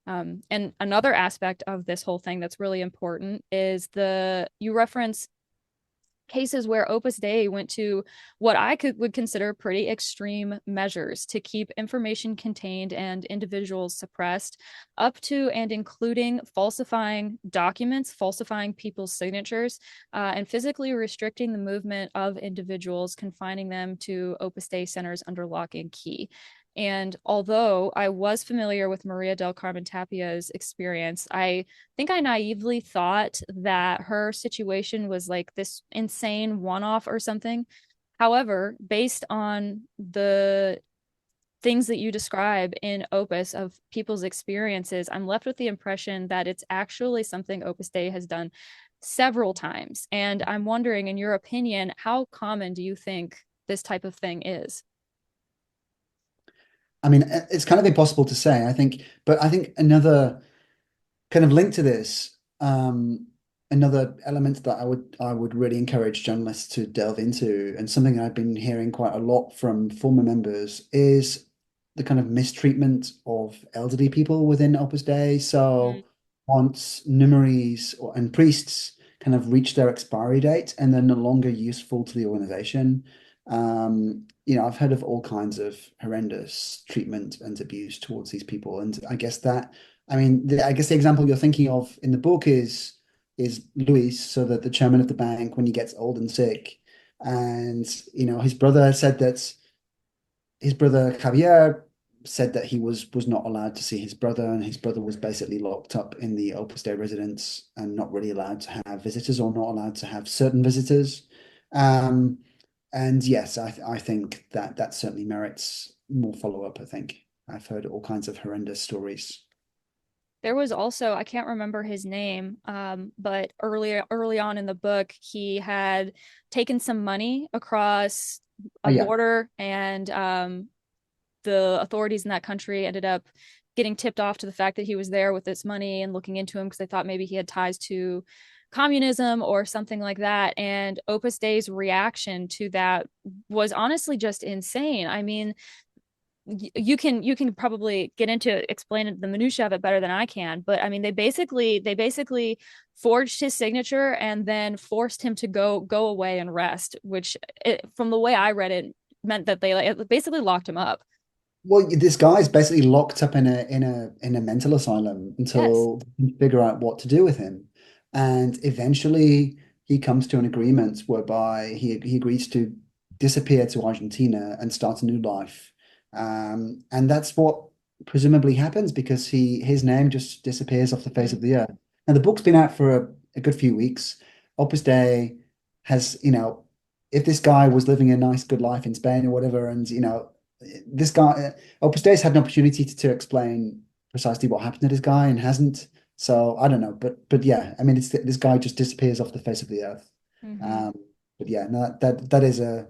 And another aspect of this whole thing that's really important is you reference cases where Opus Dei went to what would consider pretty extreme measures to keep information contained and individuals suppressed, up to and including falsifying documents, falsifying people's signatures, and physically restricting the movement of individuals, confining them to Opus Dei centers under lock and key. And although I was familiar with Maria del Carmen Tapia's experience, I think I naively thought that her situation was like this insane one off or something. However, based on the things that you describe in Opus of people's experiences, I'm left with the impression that it's actually something Opus Dei has done several times. And I'm wondering, in your opinion, how common do you think this type of thing is? I mean, it's kind of impossible to say, I think, but I think another kind of link to this, another element that I would really encourage journalists to delve into, and something I've been hearing quite a lot from former members, is the kind of mistreatment of elderly people within Opus Dei. Mm. So once numinaries and priests kind of reach their expiry date and they're no longer useful to the organization, I've heard of all kinds of horrendous treatment and abuse towards these people. And I guess that, I mean, I guess the example you're thinking of in the book is Luis, so that the chairman of the bank, when he gets old and sick, and his brother said that his brother Javier said that he was not allowed to see his brother, and his brother was basically locked up in the Opus Dei residence and not really allowed to have visitors, or not allowed to have certain visitors. Um, and yes, I think that that certainly merits more follow-up, I think. I've heard all kinds of horrendous stories. There was also, I can't remember his name, but early on in the book, he had taken some money across Oh a yeah. border, and the authorities in that country ended up getting tipped off to the fact that he was there with this money and looking into him because they thought maybe he had ties to communism or something like that. And Opus Dei's reaction to that was honestly just insane. I mean, you can probably get into explaining the minutia of it better than I can, but I mean they basically forged his signature and then forced him to go away and rest, which from the way I read it meant that they basically locked him up. Well, this guy's basically locked up in a mental asylum Yes. until they can figure out what to do with him. And eventually he comes to an agreement whereby he agrees to disappear to Argentina and start a new life. And that's what presumably happens, because his name just disappears off the face Mm-hmm. of the earth. And the book's been out for a good few weeks. Opus Dei has, if this guy was living a nice, good life in Spain or whatever, and this guy, Opus Dei's had an opportunity to explain precisely what happened to this guy and hasn't. So I don't know, but yeah, I mean, this guy just disappears off the face of the earth. Mm-hmm. Um, but yeah, no, that is a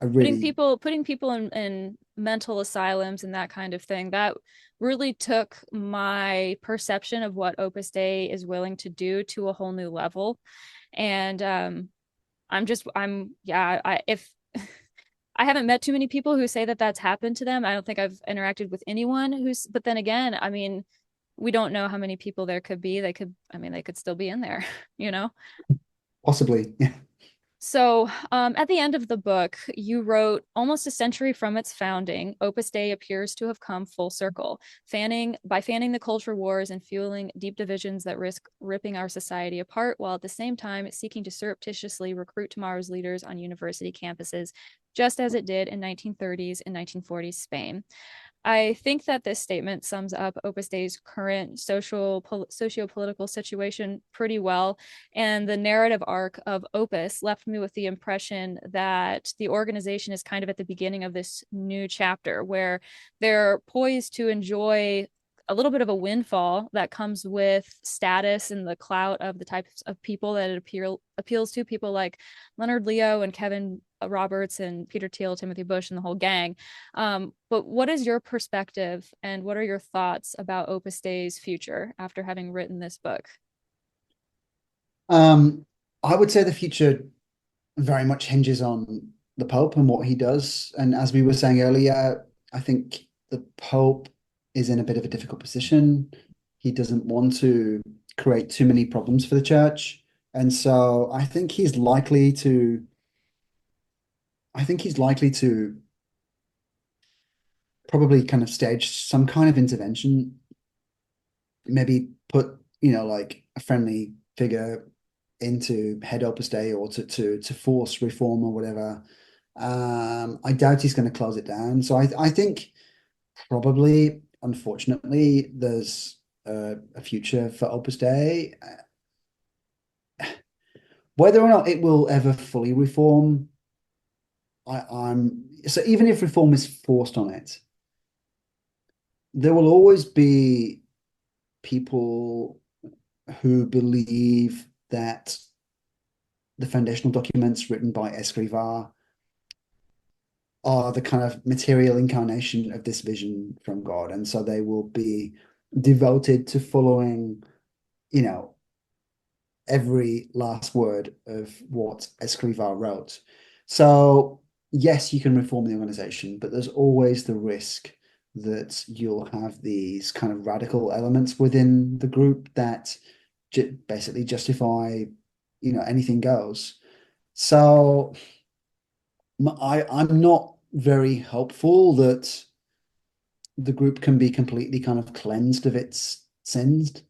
putting really people putting people in mental asylums and that kind of thing, that really took my perception of what Opus Dei is willing to do to a whole new level. And I'm yeah, I if I haven't met too many people who say that that's happened to them. I don't think I've interacted with anyone who's, but then again, I mean, we don't know how many people there could be. They could still be in there, you know? possibly. Yeah. So, at the end of the book, you wrote, almost a century from its founding, Opus Dei appears to have come full circle, fanning the culture wars and fueling deep divisions that risk ripping our society apart, while at the same time seeking to surreptitiously recruit tomorrow's leaders on university campuses, just as it did in 1930s and 1940s Spain. I think that this statement sums up Opus Dei's current socio-political situation pretty well. And the narrative arc of Opus left me with the impression that the organization is kind of at the beginning of this new chapter where they're poised to enjoy a little bit of a windfall that comes with status and the clout of the types of people that it appeals to, people like Leonard Leo and Kevin Roberts and Peter Thiel, Timothy Bush, and the whole gang. But what is your perspective and what are your thoughts about Opus Dei's future after having written this book? Um, I would say the future very much hinges on the Pope and what he does. And as we were saying earlier, I think the Pope is in a bit of a difficult position. He doesn't want to create too many problems for the church. And so I think he's likely to probably kind of stage some kind of intervention, maybe put, like a friendly figure into head Opus Dei or to force reform or whatever. I doubt he's going to close it down. So I think probably, unfortunately, there's a future for Opus Dei. Whether or not it will ever fully reform, I'm so even if reform is forced on it, there will always be people who believe that the foundational documents written by Escrivá are the kind of material incarnation of this vision from God. And so they will be devoted to following, you know, every last word of what Escrivá wrote. So, yes, you can reform the organization, but there's always the risk that you'll have these kind of radical elements within the group that basically justify, anything goes. So, I'm not very hopeful that the group can be completely kind of cleansed of its sins.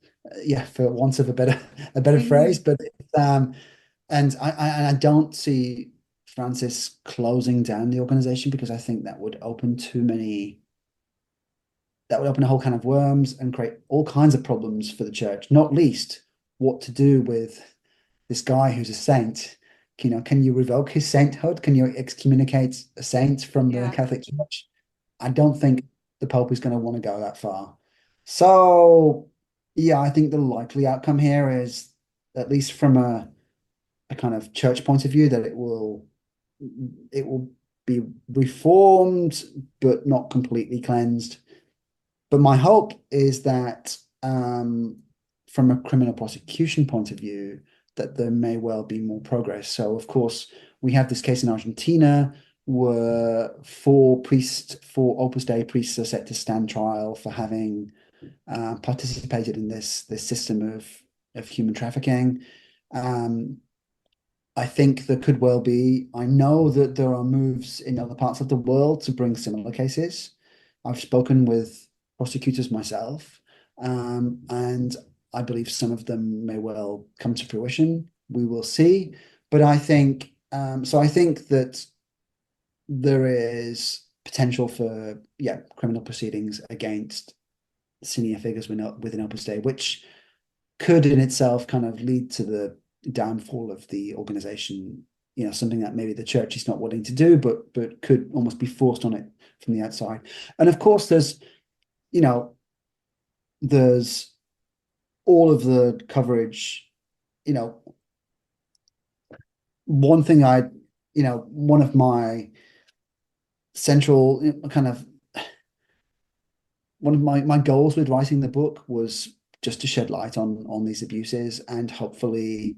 Yeah, for want of a better phrase, Mhm. but and I don't see Francis closing down the organization because I think that would open a whole can of worms and create all kinds of problems for the church, not least what to do with this guy who's a saint. Can you revoke his sainthood? Can you excommunicate a saint from the Yeah. Catholic Church? I don't think the Pope is going to want to go that far. So, yeah, I think the likely outcome here is, at least from a kind of church point of view, that it will be reformed, but not completely cleansed. But my hope is that, from a criminal prosecution point of view, that there may well be more progress. So, of course, we have this case in Argentina where four Opus Dei priests are set to stand trial for having participated in this system of human trafficking. Um, I think there could well be. I know that there are moves in other parts of the world to bring similar cases. I've spoken with prosecutors myself, and I believe some of them may well come to fruition. We will see. But I think that there is potential for, yeah, criminal proceedings against senior figures within Opus Dei, which could in itself kind of lead to the downfall of the organization, something that maybe the church is not willing to do, but could almost be forced on it from the outside. And of course, you know, there's all of the coverage, you know, one thing one of my central kind of one of my goals with writing the book was just to shed light on these abuses and hopefully,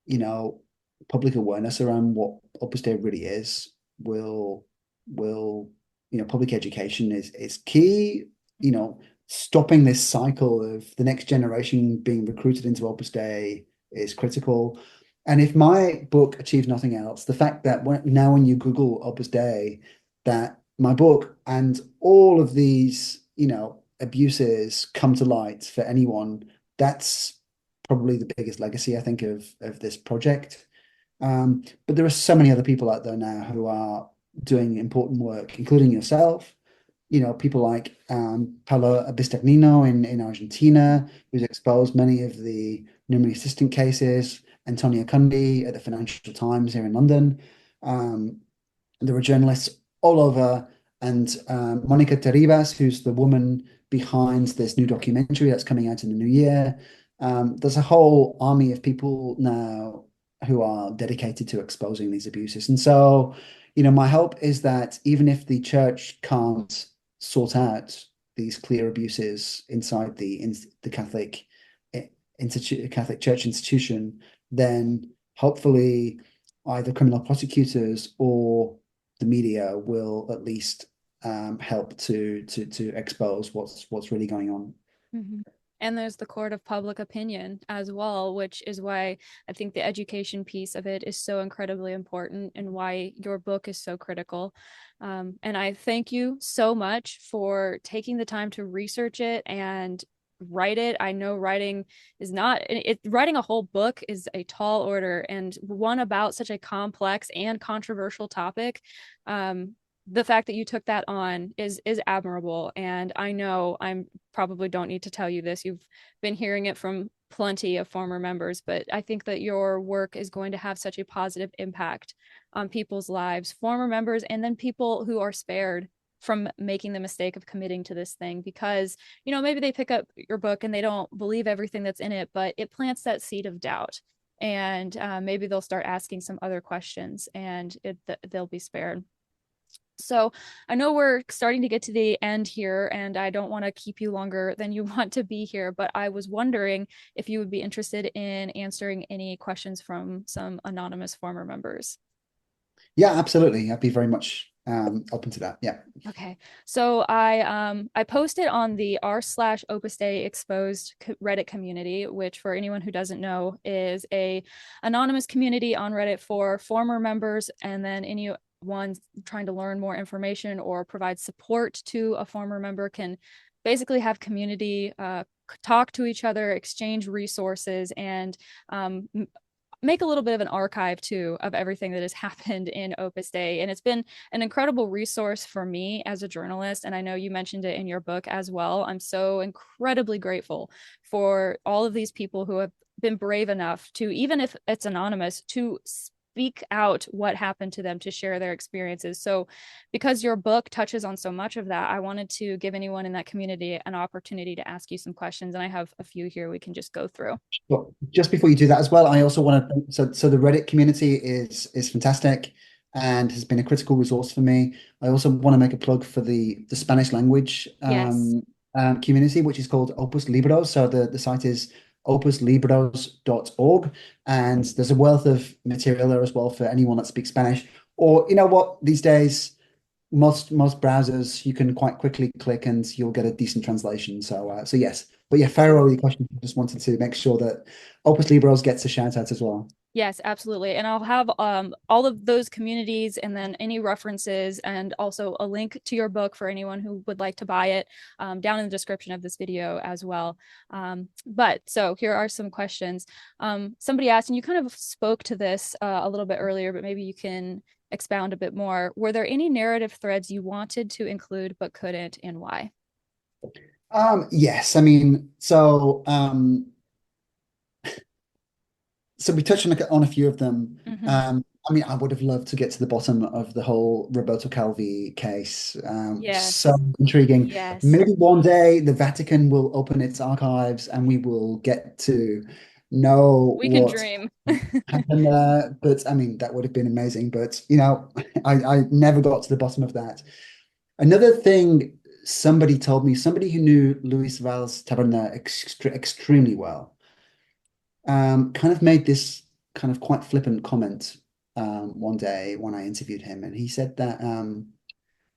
you know, public awareness around what Opus Dei really is will public education is key. Stopping this cycle of the next generation being recruited into Opus Dei is critical. And if my book achieves nothing else, the fact that when you Google Opus Dei, that my book and all of these abuses come to light for anyone, that's probably the biggest legacy I think of this project. But there are so many other people out there now who are doing important work, including yourself. People like Paolo Abistagnino in Argentina, who's exposed many of the Numeri assistant cases, Antonia Cundy at the Financial Times here in London. Um, there are journalists all over, and Monica Terribas, who's the woman behind this new documentary that's coming out in the new year. There's a whole army of people now who are dedicated to exposing these abuses. And so, my hope is that even if the church can't sort out these clear abuses inside the Catholic Church institution, then hopefully either criminal prosecutors or the media will at least help to expose what's really going on. Mhm. And there's the court of public opinion as well, which is why I think the education piece of it is so incredibly important and why your book is so critical. And I thank you so much for taking the time to research it and write it. I know writing is not writing a whole book is a tall order, and one about such a complex and controversial topic. The fact that you took that on is admirable, and I know I'm probably don't need to tell you this. You've been hearing it from plenty of former members, but I think that your work is going to have such a positive impact on people's lives, former members, and then people who are spared from making the mistake of committing to this thing, because maybe they pick up your book and they don't believe everything that's in it, but it plants that seed of doubt, and maybe they'll start asking some other questions, and they'll be spared. So I know we're starting to get to the end here, and I don't want to keep you longer than you want to be here, but I was wondering if you would be interested in answering any questions from some anonymous former members. Yeah, absolutely. I'd be very much open to that. Yeah. Okay, so I posted on the r/Opus Dei exposed Reddit community, which for anyone who doesn't know is a anonymous community on Reddit for former members, and then anyone trying to learn more information or provide support to a former member can basically have community talk to each other, exchange resources, and make a little bit of an archive too of everything that has happened in Opus Dei. And it's been an incredible resource for me as a journalist. And I know you mentioned it in your book as well. I'm so incredibly grateful for all of these people who have been brave enough to, even if it's anonymous, to speak out what happened to them, to share their experiences. So because your book touches on so much of that, I wanted to give anyone in that community an opportunity to ask you some questions. And I have a few here we can just go through. Well, just before you do that as well, I also want to, so the Reddit community is fantastic and has been a critical resource for me. I also want to make a plug for the Spanish language Yes. community, which is called Opus Libros. So the site is opuslibros.org, and there's a wealth of material there as well for anyone that speaks Spanish. Or you know what, these days most browsers you can quite quickly click and you'll get a decent translation. So yes, but yeah, Pharaoh, your question, I just wanted to make sure that Opus Libros gets a shout out as well. Yes, absolutely. And I'll have all of those communities and then any references and also a link to your book for anyone who would like to buy it down in the description of this video as well. But so here are some questions. Somebody asked, and you kind of spoke to this a little bit earlier, but maybe you can expound a bit more. Were there any narrative threads you wanted to include but couldn't, and why? Yes, I mean, so we touched on a few of them. I mean, I would have loved to get to the bottom of the whole Roberto Calvi case. So Yes. intriguing. Yes. Maybe one day the Vatican will open its archives and we will get to know We can what dream. happened there. But I mean, that would have been amazing. But I never got to the bottom of that. Another thing somebody told me, somebody who knew Luis Valls Taberner extremely well, kind of made this kind of quite flippant comment one day when I interviewed him, and he said that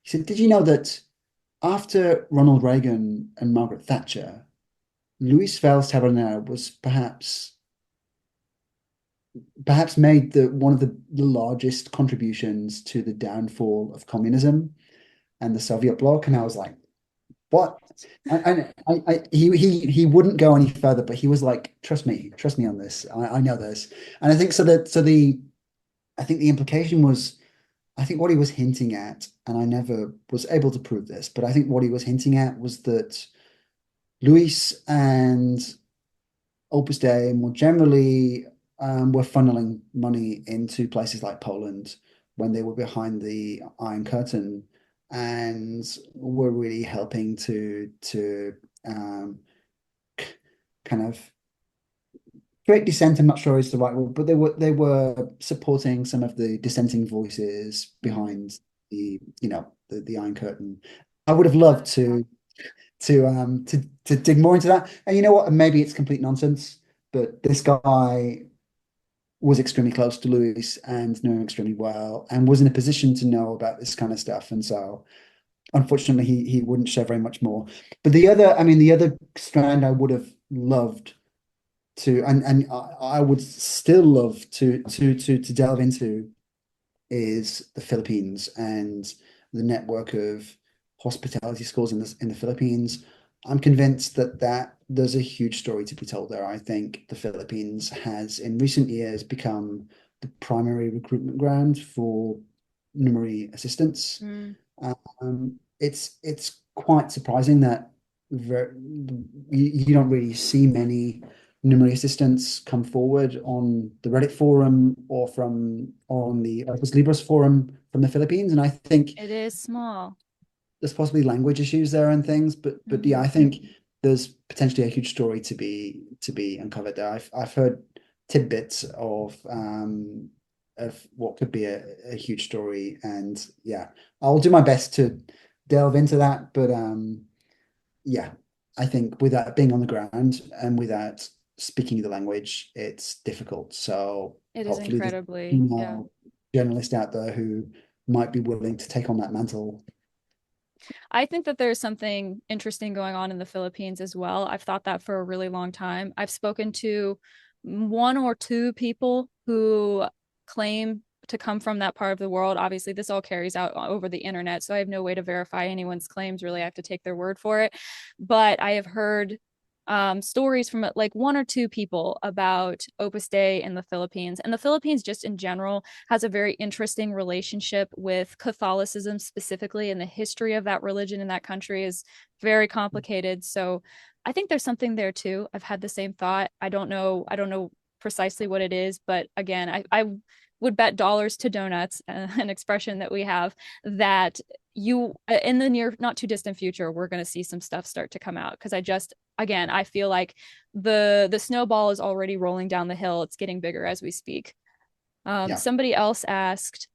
he said, "Did you know that after Ronald Reagan and Margaret Thatcher, Luis Valls Taberner was perhaps made the one of the largest contributions to the downfall of communism and the Soviet bloc?" And I was like, what? And he wouldn't go any further, but he was like, trust me on this. I know this. And I think I think the implication was, I think what he was hinting at, and I never was able to prove this, but I think what he was hinting at was that Luis and Opus Dei more generally were funneling money into places like Poland when they were behind the Iron Curtain, and were really helping to kind of create dissent. I'm not sure is the right word, but they were supporting some of the dissenting voices behind the Iron Curtain. I would have loved to dig more into that. And you know what? Maybe it's complete nonsense, but this guy was extremely close to Lewis and knew him extremely well and was in a position to know about this kind of stuff. And so unfortunately, he wouldn't share very much more. But the other, I mean, the other strand I would have loved to, and I would still love to delve into is the Philippines and the network of hospitality schools in the Philippines. I'm convinced that there's a huge story to be told there. I think the Philippines has, in recent years, become the primary recruitment ground for Nunnery assistants. Mm. It's quite surprising that you don't really see many Nunnery assistants come forward on the Reddit forum or on the Opus Libris forum from the Philippines, and I think It is small. there's possibly language issues there and things, but yeah, Hmm. I think there's potentially a huge story to be uncovered there. I've heard tidbits of what could be a huge story, and yeah, I'll do my best to delve into that. But yeah, I think without being on the ground and without speaking the language, it's difficult. So It is hopefully, there's a incredibly, yeah. female journalist out there who might be willing to take on that mantle. I think that there's something interesting going on in the Philippines as well. I've thought that for a really long time. I've spoken to one or two people who claim to come from that part of the world. Obviously, this all carries out over the internet, so I have no way to verify anyone's claims. Really, I have to take their word for it. But I have heard stories from like one or two people about Opus Dei in the Philippines. And the Philippines, just in general, has a very interesting relationship with Catholicism specifically, and the history of that religion in that country is very complicated. So I think there's something there too. I've had the same thought. I don't know precisely what it is, but again, I would bet dollars to donuts, an expression that we have, that you in the near not too distant future we're going to see some stuff start to come out, because I just again I feel like the snowball is already rolling down the hill. It's getting bigger as we speak. Yeah. Somebody else asked,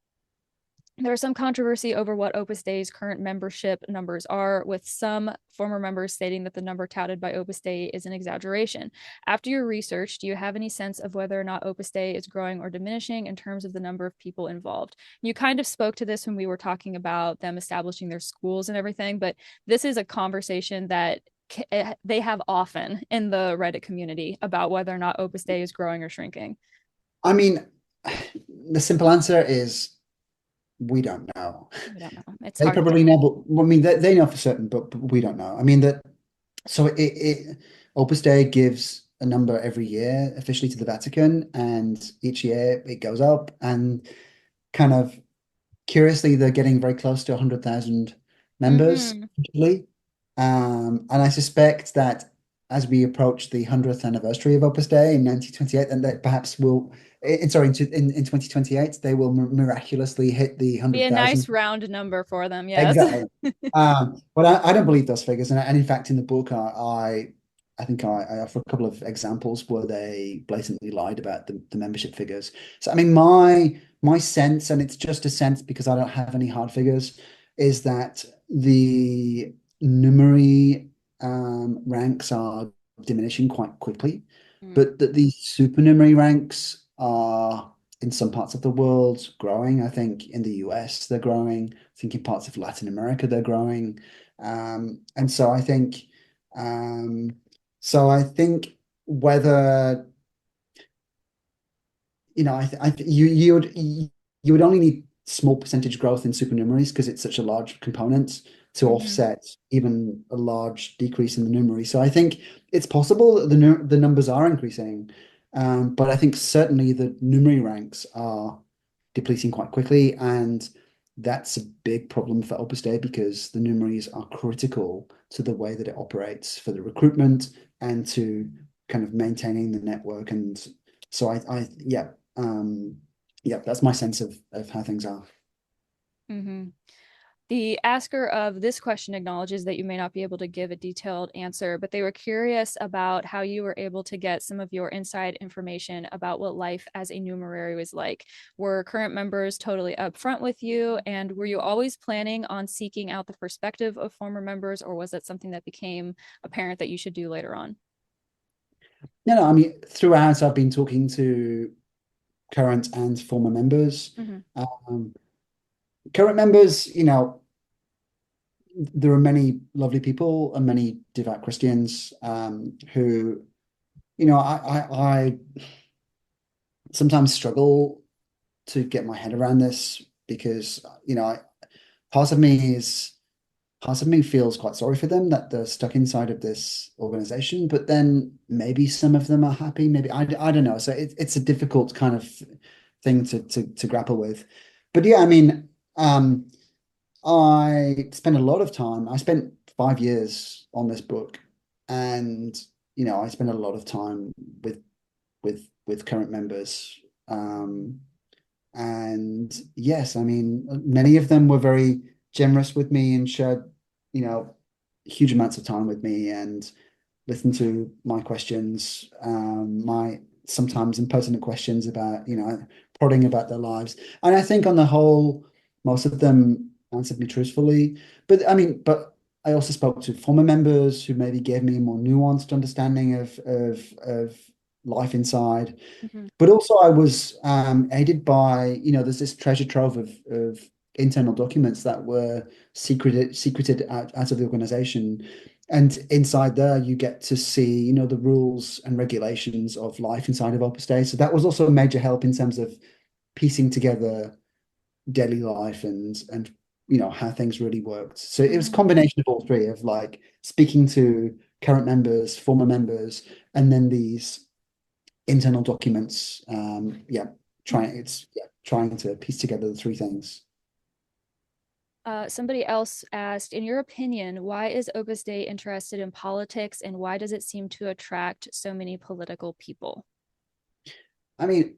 there is some controversy over what Opus Dei's current membership numbers are, with some former members stating that the number touted by Opus Dei is an exaggeration. After your research, do you have any sense of whether or not Opus Dei is growing or diminishing in terms of the number of people involved? You kind of spoke to this when we were talking about them establishing their schools and everything, but this is a conversation that they have often in the Reddit community about whether or not Opus Dei is growing or shrinking. I mean, the simple answer is we don't know. We don't know. It's They hard to probably tell. know, but I mean, they know for certain, but we don't know. I mean, that so Opus Dei gives a number every year officially to the Vatican, and each year it goes up, and kind of curiously, they're getting very close to 100,000 members, Mm-hmm. usually. And I suspect that as we approach the 100th anniversary of Opus Dei in 1928, and that perhaps will, sorry, in 2028, they will miraculously hit the Be a 100,000. nice round number for them, yes. Exactly. But I don't believe those figures. And in fact, in the book, I think I offer a couple of examples where they blatantly lied about the membership figures. So, I mean, my sense, and it's just a sense because I don't have any hard figures, is that the numeri ranks are diminishing quite quickly, Mm. but that the supernumerary ranks are in some parts of the world growing. I think in the US they're growing. I think in parts of Latin America they're growing. And so um, I think whether you would only need small percentage growth in supernumeraries because it's such a large component to Hmm. offset even a large decrease in the numeraries. So I think it's possible that the numbers are increasing, but I think certainly the numerary ranks are depleting quite quickly, and that's a big problem for Opus Dei because the numeraries are critical to the way that it operates for the recruitment and to kind of maintaining the network. And so yeah, um, yeah, that's my sense of how things are. Hmm. The asker of this question acknowledges that you may not be able to give a detailed answer, but they were curious about how you were able to get some of your inside information about what life as a numerary was like. Were current members totally upfront with you? And were you always planning on seeking out the perspective of former members, or was that something that became apparent that you should do later on? No, no, I mean, throughout I've been talking to current and former members. Mm-hmm. Current members, there are many lovely people and many devout Christians who, I sometimes struggle to get my head around this because, part of me is part of me feels quite sorry for them that they're stuck inside of this organization, but then maybe some of them are happy. Maybe I don't know. So it's a difficult kind of thing to grapple with. But yeah, I mean, I spent a lot of time. I spent 5 years on this book, and I spent a lot of time with current members. And yes, I mean, many of them were very generous with me and shared, you know, huge amounts of time with me and listened to my questions, my sometimes impertinent questions about, prodding about their lives. And I think on the whole, most of them answered me truthfully. But I also spoke to former members who maybe gave me a more nuanced understanding of life inside. Hmm. But also I was aided by, there's this treasure trove of internal documents that were secreted out of the organization. And inside there, you get to see, the rules and regulations of life inside of Opus Dei. So that was also a major help in terms of piecing together daily life and how things really worked. So it was a Hmm. combination of all three of like speaking to current members, former members, and then these internal documents. Yeah, trying to piece together the three things. Somebody else asked, in your opinion, why is Opus Dei interested in politics and why does it seem to attract so many political people? I mean,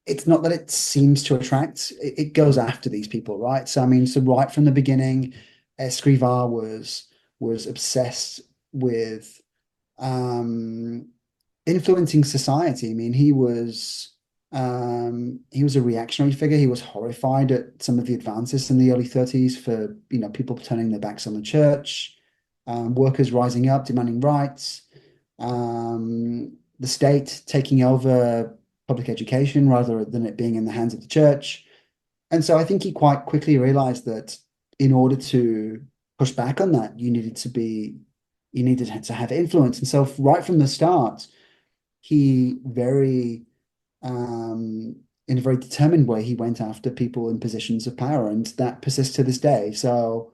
it's not that it seems to attract; it goes after these people, right? So I mean, so right from the beginning, Escrivá was obsessed with um, influencing society. I mean, he was a reactionary figure. He was horrified at some of the advances in the early 30s for, people turning their backs on the church, workers rising up, demanding rights, the state taking over public education rather than it being in the hands of the church. And so I think he quite quickly realized that in order to push back on that, you needed to have influence. And so right from the start, he very in a very determined way, he went after people in positions of power, and that persists to this day. So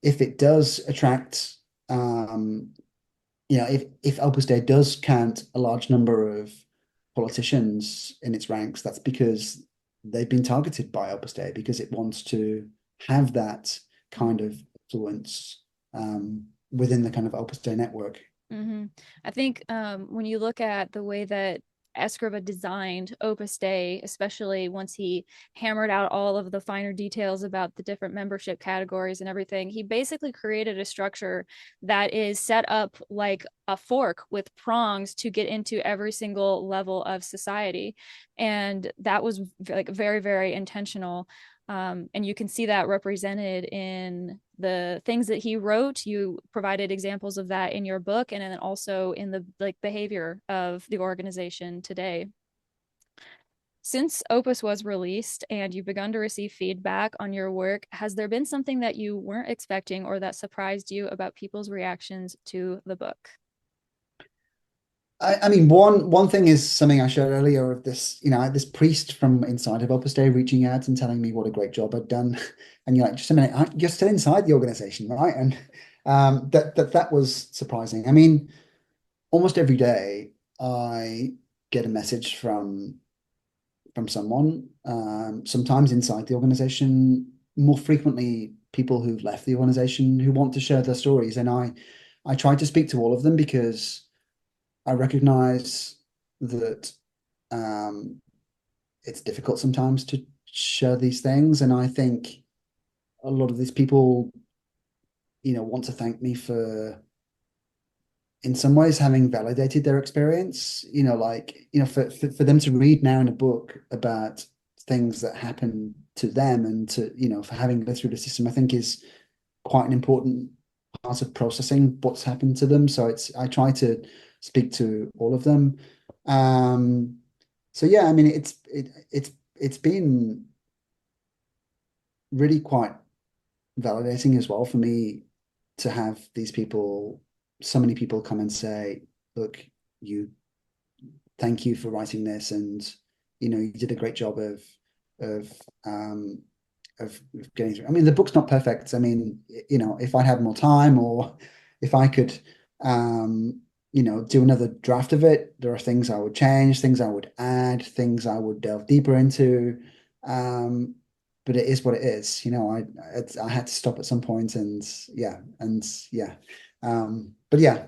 if it does attract, if Opus Dei does count a large number of politicians in its ranks, that's because they've been targeted by Opus Dei because it wants to have that kind of influence within the kind of Opus Dei network. Hmm. I think when you look at the way that Escriva designed Opus Dei, especially once he hammered out all of the finer details about the different membership categories and everything, he basically created a structure that is set up like a fork with prongs to get into every single level of society. And that was like very, very intentional. And you can see that represented in the things that he wrote. You provided examples of that in your book, and then also in the like behavior of the organization today. Since Opus was released and you've begun to receive feedback on your work, has there been something that you weren't expecting or that surprised you about people's reactions to the book? I mean, one thing is something I shared earlier of this, this priest from inside of Opus Dei reaching out and telling me what a great job I'd done, and you're like, just a minute, you're still inside the organization, right? And that was surprising. I mean, almost every day I get a message from someone, sometimes inside the organization, more frequently people who've left the organization who want to share their stories, and I try to speak to all of them because I recognize that um, it's difficult sometimes to share these things. And I think a lot of these people, want to thank me for, in some ways, having validated their experience. For them to read now in a book about things that happen to them and for having lived through the system, I think is quite an important part of processing what's happened to them. So I try to speak to all of them. Um, so yeah, I mean it's been really quite validating as well for me to have these people, so many people come and say, look, you thank you for writing this, and you did a great job of um of getting through. I mean, the book's not perfect. I mean, if I had more time, or if I could do another draft of it, there are things I would change, things I would add, things I would delve deeper into. Um, but it is what it is. I had to stop at some point, and but yeah,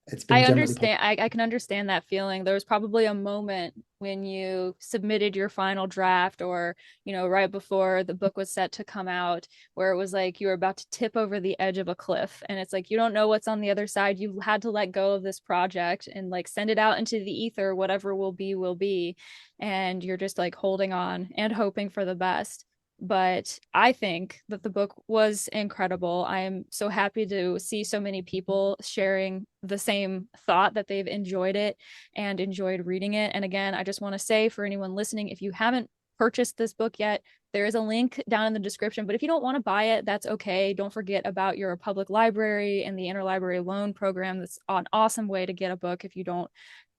it's been I generally positive. understand. I can understand that feeling. There was probably a moment when you submitted your final draft, or, right before the book was set to come out, where it was like you were about to tip over the edge of a cliff. And it's like, you don't know what's on the other side. You had to let go of this project and like send it out into the ether, whatever will be, will be. And you're just like holding on and hoping for the best. But I think that the book was incredible. I am so happy to see so many people sharing the same thought, that they've enjoyed it and enjoyed reading it. And again, I just want to say, for anyone listening, if you haven't purchased this book yet, there is a link down in the description. But if you don't want to buy it, that's okay. Don't forget about your public library and the interlibrary loan program. That's an awesome way to get a book if you don't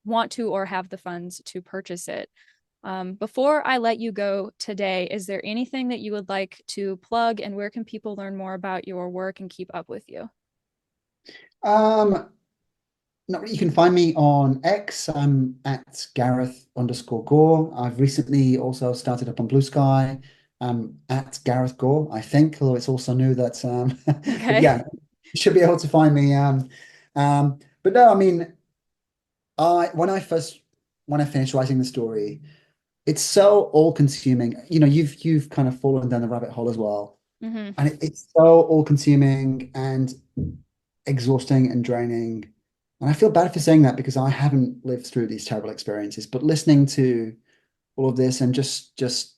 want to or have the funds to purchase it. Before I let you go today, is there anything that you would like to plug, and where can people learn more about your work and keep up with you? Um, Not really. You can find me on X. I'm at Gareth_Gore. I've recently also started up on Blue Sky. I'm at Gareth Gore, I think, although it's also new that but Okay. yeah, you should be able to find me. But no, I mean, I when I finished writing the story, it's so all-consuming. You've kind of fallen down the rabbit hole as well. Mm-hmm. And it's so all-consuming and exhausting and draining. And I feel bad for saying that because I haven't lived through these terrible experiences. But listening to all of this and just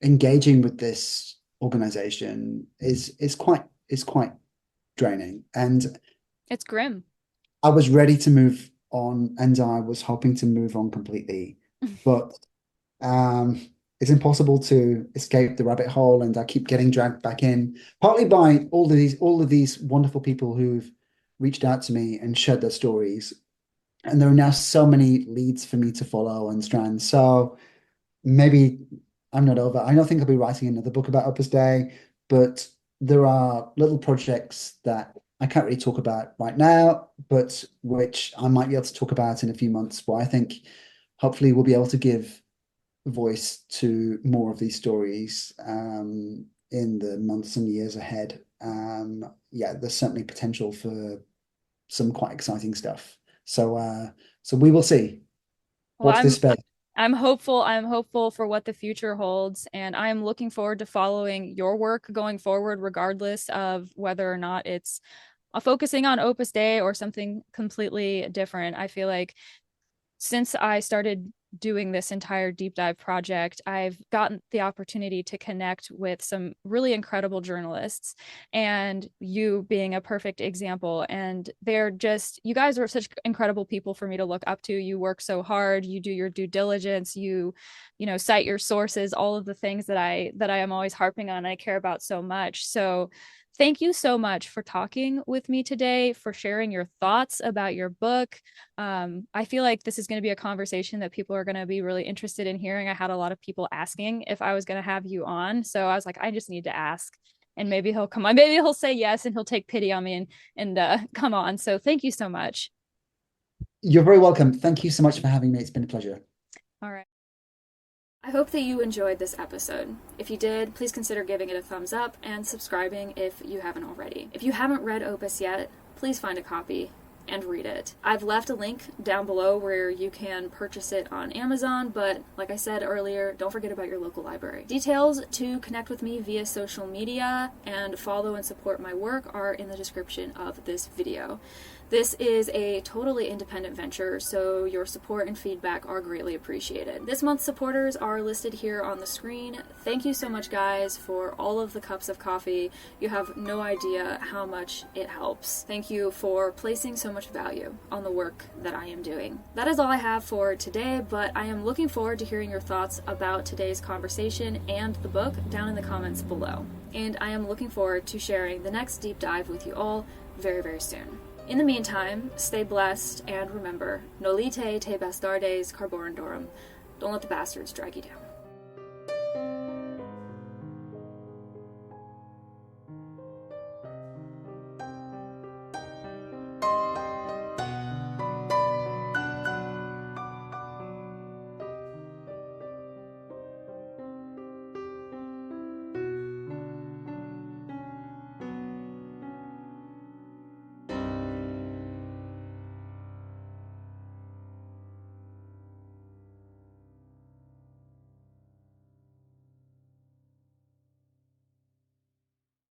engaging with this organization is quite draining. And It's grim. I was ready to move on, and I was hoping to move on completely, but um, it's impossible to escape the rabbit hole, and I keep getting dragged back in, partly by all of these wonderful people who've reached out to me and shared their stories. And there are now so many leads for me to follow and strands. So maybe I'm not over. I don't think I'll be writing another book about Opus Dei, but there are little projects that I can't really talk about right now, but which I might be able to talk about in a few months, where I think hopefully we'll be able to give voice to more of these stories in the months and years ahead. Yeah, there's certainly potential for some quite exciting stuff. So we will see. Well, Watch this space. I'm hopeful. I'm hopeful for what the future holds, and I'm looking forward to following your work going forward, regardless of whether or not it's focusing on Opus Dei or something completely different. I feel like since I started doing this entire deep dive project, I've gotten the opportunity to connect with some really incredible journalists, and you being a perfect example. And you guys are such incredible people for me to look up to. You work so hard, you do your due diligence, cite your sources, all of the things that I am always harping on, I care about so much. So thank you so much for talking with me today, for sharing your thoughts about your book. I feel like this is going to be a conversation that people are going to be really interested in hearing. I had a lot of people asking if I was going to have you on. So I was like, I just need to ask. And maybe he'll come on. Maybe he'll say yes and he'll take pity on me and come on. So thank you so much. You're very welcome. Thank you so much for having me. It's been a pleasure. All right. I hope that you enjoyed this episode. If you did, please consider giving it a thumbs up and subscribing if you haven't already. If you haven't read Opus yet, please find a copy and read it. I've left a link down below where you can purchase it on Amazon, but like I said earlier, don't forget about your local library. Details to connect with me via social media and follow and support my work are in the description of this video. This is a totally independent venture, so your support and feedback are greatly appreciated. This month's supporters are listed here on the screen. Thank you so much, guys, for all of the cups of coffee. You have no idea how much it helps. Thank you for placing so much value on the work that I am doing. That is all I have for today, but I am looking forward to hearing your thoughts about today's conversation and the book down in the comments below. And I am looking forward to sharing the next deep dive with you all very, very soon. In the meantime, stay blessed, and remember, nolite te bastardes carborundorum. Don't let the bastards drag you down.